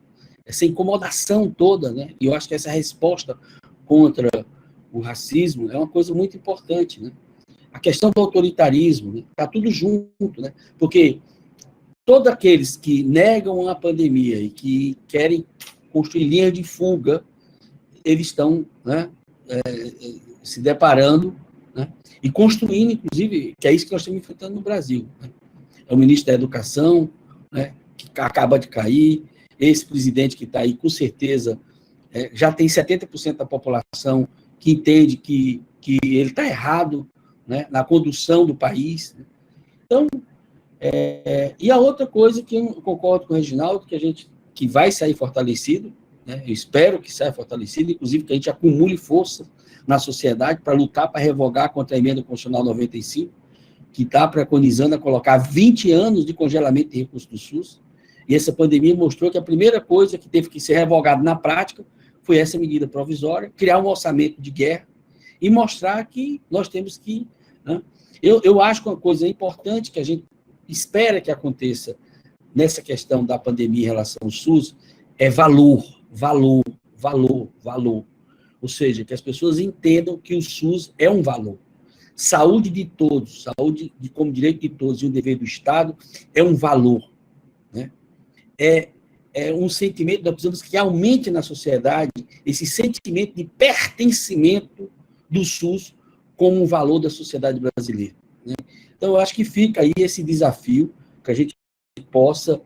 Essa incomodação toda, né? E eu acho que essa resposta contra o racismo é uma coisa muito importante, né? A questão do autoritarismo, né? Está tudo junto, né? Porque todos aqueles que negam a pandemia e que querem construir linhas de fuga, eles estão, né, se deparando, né, e construindo, inclusive, que é isso que nós estamos enfrentando no Brasil. Né? É o ministro da Educação, né, que acaba de cair, esse presidente que está aí, com certeza, já tem 70% da população que entende que ele está errado, né, na condução do país. Né? Então, e a outra coisa que eu concordo com o Reginaldo, que vai sair fortalecido, né, eu espero que saia fortalecido, inclusive que a gente acumule força na sociedade para lutar, para revogar contra a emenda constitucional 95, que está preconizando a colocar 20 anos de congelamento de recursos do SUS, e essa pandemia mostrou que a primeira coisa que teve que ser revogada na prática foi essa medida provisória, criar um orçamento de guerra e mostrar que nós temos que... Né, eu acho que uma coisa importante que a gente espera que aconteça nessa questão da pandemia em relação ao SUS é valor. Ou seja, que as pessoas entendam que o SUS é um valor. Saúde de todos, saúde como direito de todos e um dever do Estado é um valor. Né? É um sentimento, nós precisamos que aumente na sociedade esse sentimento de pertencimento do SUS como um valor da sociedade brasileira. Né? Então, eu acho que fica aí esse desafio, que a gente possa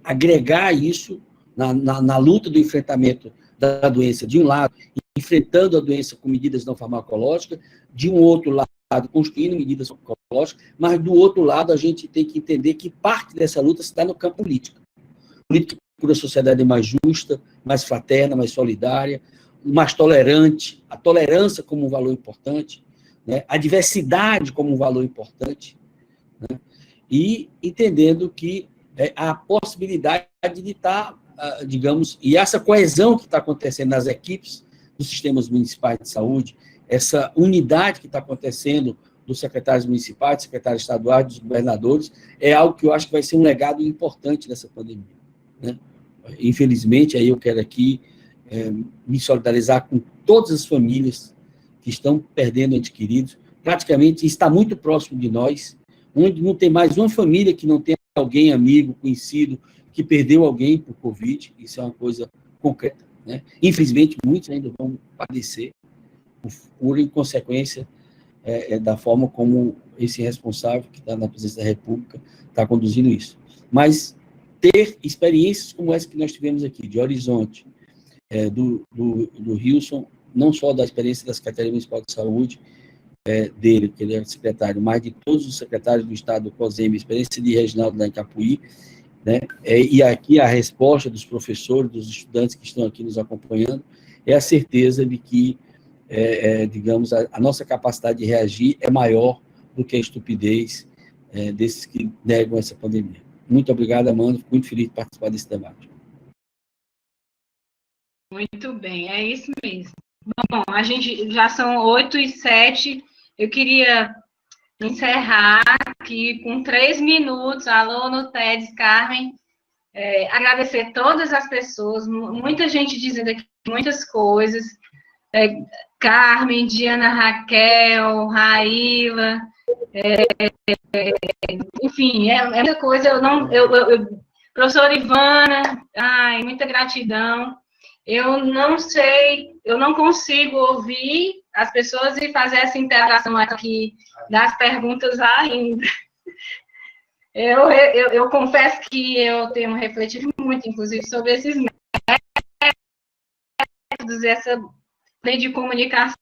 agregar isso na luta do enfrentamento da doença, de um lado, enfrentando a doença com medidas não farmacológicas, de um outro lado, construindo medidas farmacológicas, mas do outro lado, a gente tem que entender que parte dessa luta está no campo político. Política por uma sociedade mais justa, mais fraterna, mais solidária, mais tolerante, a tolerância como um valor importante, né? A diversidade como um valor importante, né? E entendendo que a possibilidade de estar, digamos, e essa coesão que está acontecendo nas equipes dos sistemas municipais de saúde, essa unidade que está acontecendo dos secretários municipais, dos secretários estaduais, dos governadores, é algo que eu acho que vai ser um legado importante dessa pandemia. Né? Infelizmente, aí eu quero aqui me solidarizar com todas as famílias que estão perdendo entes queridos, praticamente está muito próximo de nós, onde não tem mais uma família que não tenha alguém, amigo, conhecido, que perdeu alguém por Covid, isso é uma coisa concreta. Né? Infelizmente, muitos ainda vão padecer por inconsequência da forma como esse responsável, que está na presidência da República, está conduzindo isso. Mas ter experiências como essa que nós tivemos aqui, de Horizonte, do Hilson, não só da experiência da Secretaria Municipal de Saúde, dele, que ele é secretário, mas de todos os secretários do Estado do COSEM, a experiência de Reginaldo lá em Capuí, né? E aqui a resposta dos professores, dos estudantes que estão aqui nos acompanhando, é a certeza de que, digamos, a nossa capacidade de reagir é maior do que a estupidez desses que negam essa pandemia. Muito obrigado, Amanda, fico muito feliz de participar desse debate. Muito bem, é isso mesmo. Bom, a gente já são 8h07, eu queria encerrar aqui com 3 minutos. Alô, no TEDx, Carmen, agradecer todas as pessoas, muita gente dizendo aqui muitas coisas, Carmen, Diana, Raquel, Raíla, enfim, é muita coisa. Professora Ivana, muita gratidão. Eu não sei, eu não consigo ouvir as pessoas e fazer essa interação aqui das perguntas ainda. Eu confesso que eu tenho refletido muito, inclusive, sobre esses métodos, essa lei de comunicação,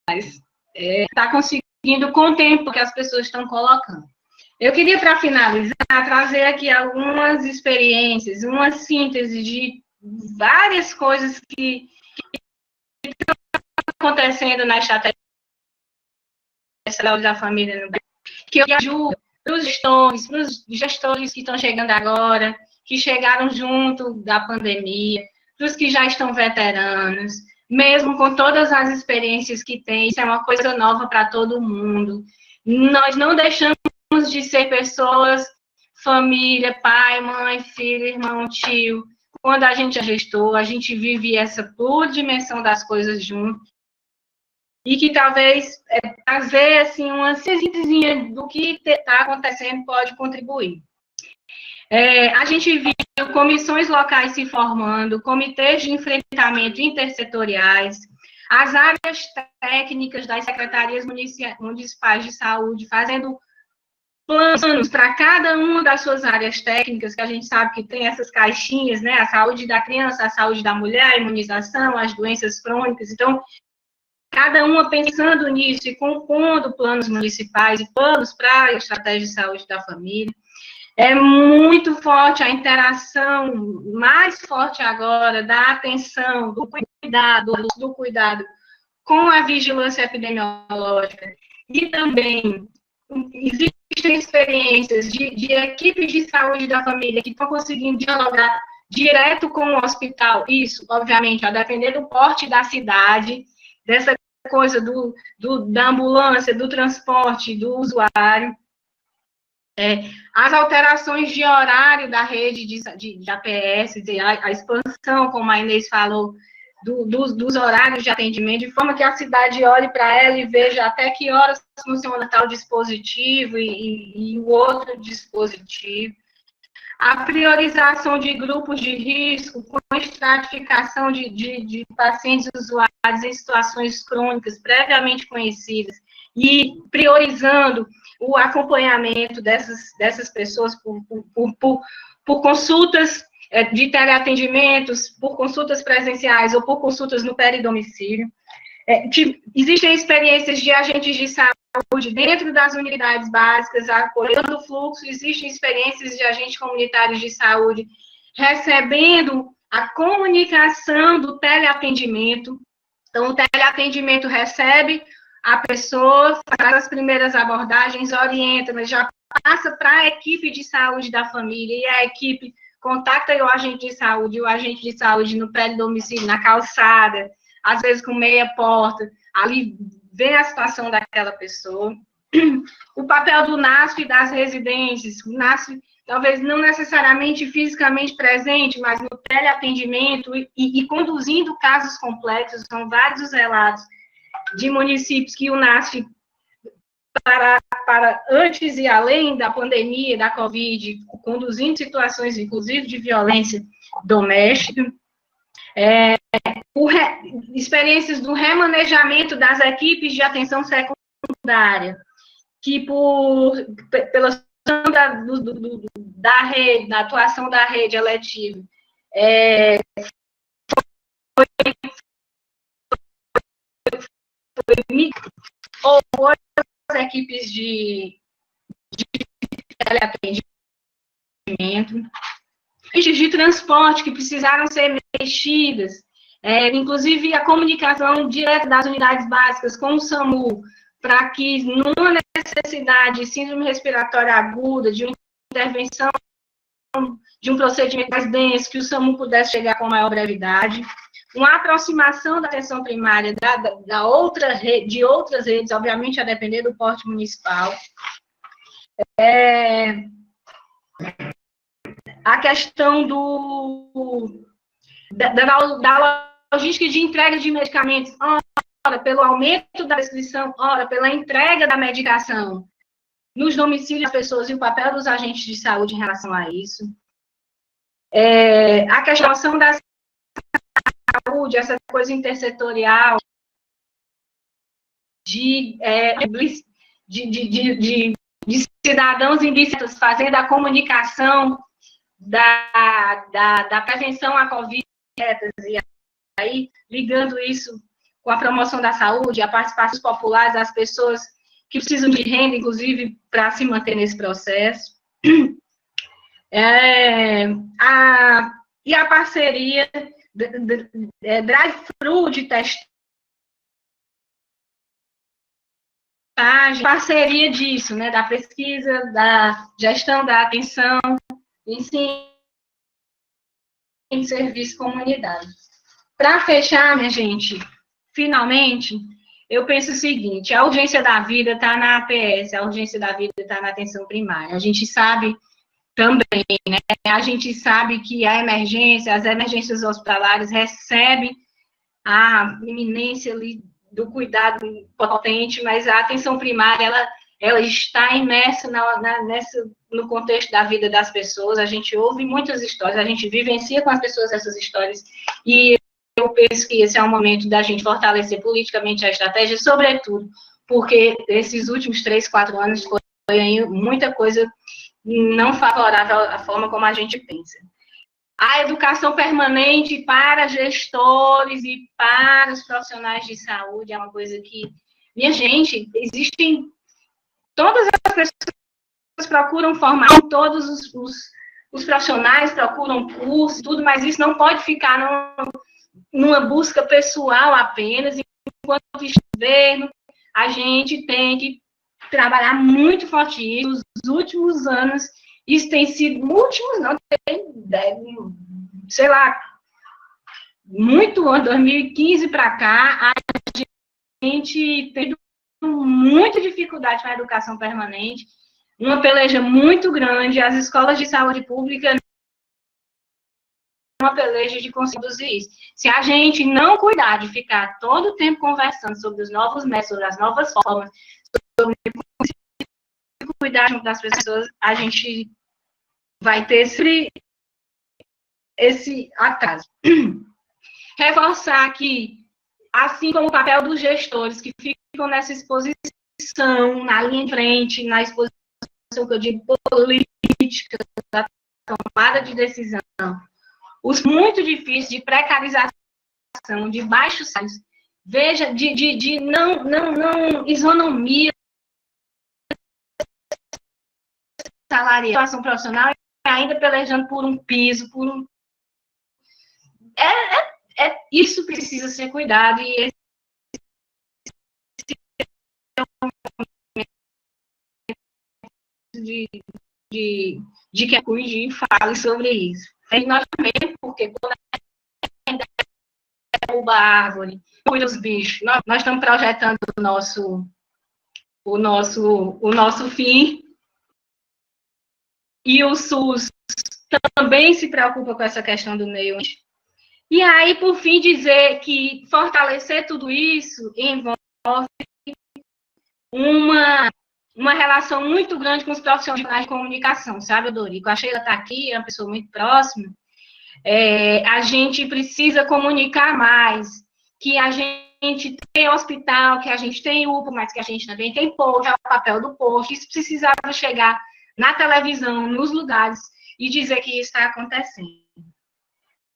mas está conseguindo com o tempo que as pessoas estão colocando. Eu queria, para finalizar, trazer aqui algumas experiências, uma síntese de várias coisas que estão acontecendo na estratégia da família, que eu ajudo para os gestores que estão chegando agora, que chegaram junto da pandemia, para os que já estão veteranos, mesmo com todas as experiências que tem, isso é uma coisa nova para todo mundo. Nós não deixamos de ser pessoas, família, pai, mãe, filho, irmão, tio. Quando a gente é gestor, a gente vive essa pura dimensão das coisas junto. E que talvez trazer assim, uma cinzinha do que está acontecendo pode contribuir. A gente viu comissões locais se formando, comitês de enfrentamento intersetoriais, as áreas técnicas das secretarias municipais de saúde fazendo planos para cada uma das suas áreas técnicas, que a gente sabe que tem essas caixinhas, né? A saúde da criança, a saúde da mulher, a imunização, as doenças crônicas. Então, cada uma pensando nisso e compondo planos municipais e planos para a estratégia de saúde da família. É muito forte a interação, mais forte agora, da atenção, do cuidado com a vigilância epidemiológica. E também existem experiências de equipes de saúde da família que estão conseguindo dialogar direto com o hospital. Isso, obviamente, a depender do porte da cidade, dessa coisa da ambulância, do transporte, do usuário. As alterações de horário da rede de APS, a expansão, como a Inês falou, dos horários de atendimento, de forma que a cidade olhe para ela e veja até que horas funciona tal dispositivo e o outro dispositivo. A priorização de grupos de risco, com estratificação de pacientes usuários em situações crônicas previamente conhecidas, e priorizando o acompanhamento dessas pessoas por consultas de teleatendimentos, por consultas presenciais ou por consultas no peridomicílio. Existem experiências de agentes de saúde dentro das unidades básicas, apoiando o fluxo, existem experiências de agentes comunitários de saúde recebendo a comunicação do teleatendimento. Então, o teleatendimento recebe a pessoa, faz as primeiras abordagens, orienta, mas já passa para a equipe de saúde da família, e a equipe contacta o agente de saúde no pré-domicílio, na calçada, às vezes com meia porta, ali vê a situação daquela pessoa. O papel do NASF e das residências, o NASF talvez não necessariamente fisicamente presente, mas no teleatendimento e conduzindo casos complexos, são vários os relatos de municípios que o NASF, para antes e além da pandemia, da Covid, conduzindo situações, inclusive, de violência doméstica, experiências do remanejamento das equipes de atenção secundária, que pela da atuação da rede eletiva, ou as equipes de teleatendimento, de transporte que precisaram ser mexidas, inclusive a comunicação direta das unidades básicas com o SAMU, para que, numa necessidade de síndrome respiratória aguda, de uma intervenção, de um procedimento mais denso, que o SAMU pudesse chegar com maior brevidade. Uma aproximação da atenção primária de outras redes, obviamente, a depender do porte municipal. A questão da logística de entrega de medicamentos, ora pelo aumento da prescrição, ora pela entrega da medicação nos domicílios das pessoas e o papel dos agentes de saúde em relação a isso. A questão da saúde, essa coisa intersetorial de cidadãos indígenas fazendo a comunicação da prevenção à Covid, e aí ligando isso com a promoção da saúde, a participação populares, as pessoas que precisam de renda, inclusive, para se manter nesse processo. E a parceria drive-thru de testagem, parceria disso, né, da pesquisa, da gestão da atenção, ensino em serviço comunitário. para fechar, minha gente, finalmente, eu penso o seguinte, a urgência da vida está na APS, a urgência da vida está na atenção primária. A gente sabe também, né? A gente sabe que a emergência, as emergências hospitalares recebem a iminência ali do cuidado potente, mas a atenção primária, ela está imersa no contexto da vida das pessoas, a gente ouve muitas histórias, a gente vivencia com as pessoas essas histórias, e eu penso que esse é o momento da gente fortalecer politicamente a estratégia, sobretudo porque esses últimos 3, 4 anos foi muita coisa não favorável à forma como a gente pensa. A educação permanente para gestores e para os profissionais de saúde é uma coisa que, minha gente, existem, todas as pessoas procuram formar, todos os profissionais procuram curso, tudo, mas isso não pode ficar numa busca pessoal apenas, enquanto governo, a gente tem que trabalhar muito forte isso. Nos últimos anos, isso tem sido, últimos não, sei lá, muito ano, 2015 para cá, a gente tem muita dificuldade com a educação permanente, uma peleja muito grande, as escolas de saúde pública uma peleja de conduzir isso. Se a gente não cuidar de ficar todo o tempo conversando sobre os novos métodos, as novas formas, sobre cuidar junto das pessoas, a gente vai ter esse atraso. Reforçar que, assim como o papel dos gestores que ficam nessa exposição, na linha de frente, na exposição que eu digo política, da tomada de decisão, os muito difíceis de precarização, de baixos salários, veja, de não isonomia salarial, situação profissional, ainda pelejando por um piso, por um... Isso precisa ser cuidado, e esse de que a cuide e fale sobre isso. E nós também, porque quando a gente derruba a árvore, cuida os bichos, nós estamos projetando o nosso fim, e o SUS também se preocupa com essa questão do meio ambiente. E aí, por fim, dizer que fortalecer tudo isso envolve uma relação muito grande com os profissionais de comunicação, sabe, Dorico? A Sheila está aqui, é uma pessoa muito próxima. A gente precisa comunicar mais, que a gente tem hospital, que a gente tem UPA, mas que a gente também tem posto, é o papel do posto. Isso precisava chegar na televisão, nos lugares, e dizer que isso está acontecendo.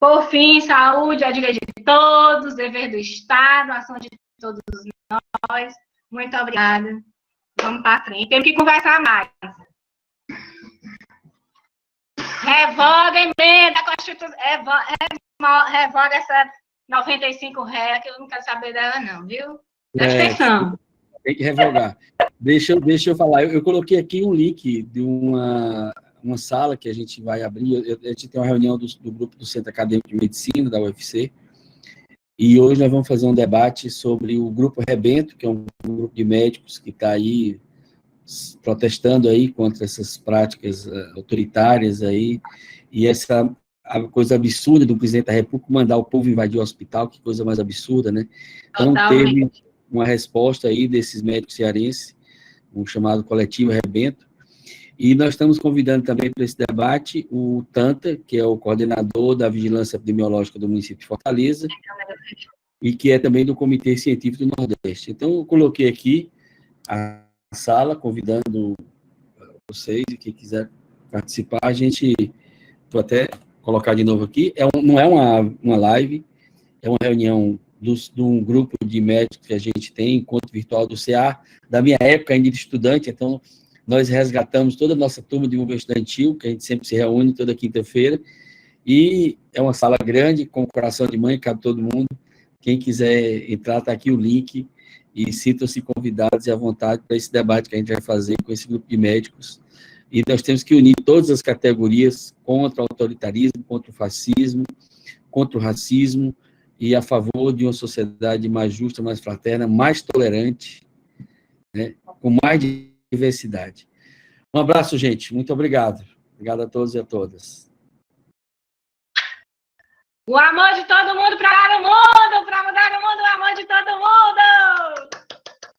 Por fim, saúde é direito de todos, dever do Estado, ação de todos nós. Muito obrigada. Vamos para frente. Temos que conversar mais. Revoga a emenda da Constituição. Revoga essa 95 reais, que eu não quero saber dela, não, viu? Presta atenção. Tem que revogar. Deixa eu falar. Eu coloquei aqui um link de uma sala que a gente vai abrir. A gente tem uma reunião do grupo do Centro Acadêmico de Medicina, da UFC, e hoje nós vamos fazer um debate sobre o Grupo Rebento, que é um grupo de médicos que está aí protestando aí contra essas práticas autoritárias aí, e essa a coisa absurda do presidente da República mandar o povo invadir o hospital, que coisa mais absurda, né? Então, teve uma resposta aí desses médicos cearenses, um chamado Coletivo Rebento, e nós estamos convidando também para esse debate o Tanta, que é o coordenador da Vigilância Epidemiológica do município de Fortaleza, e que é também do Comitê Científico do Nordeste. Então, eu coloquei aqui a sala, convidando vocês, e quem quiser participar, a gente, vou até colocar de novo aqui, não é uma live, é uma reunião de um grupo de médicos que a gente tem, encontro virtual do CA, da minha época ainda de estudante, então nós resgatamos toda a nossa turma de movimento estudantil, que a gente sempre se reúne toda quinta-feira, e é uma sala grande, com coração de mãe, cabe todo mundo. Quem quiser entrar, está aqui o link, e sintam-se convidados e à vontade para esse debate que a gente vai fazer com esse grupo de médicos. E nós temos que unir todas as categorias contra o autoritarismo, contra o fascismo, contra o racismo, e a favor de uma sociedade mais justa, mais fraterna, mais tolerante, né, com mais diversidade. Um abraço, gente. Muito obrigado. Obrigado a todos e a todas. O amor de todo mundo para mudar o mundo, o amor de todo mundo!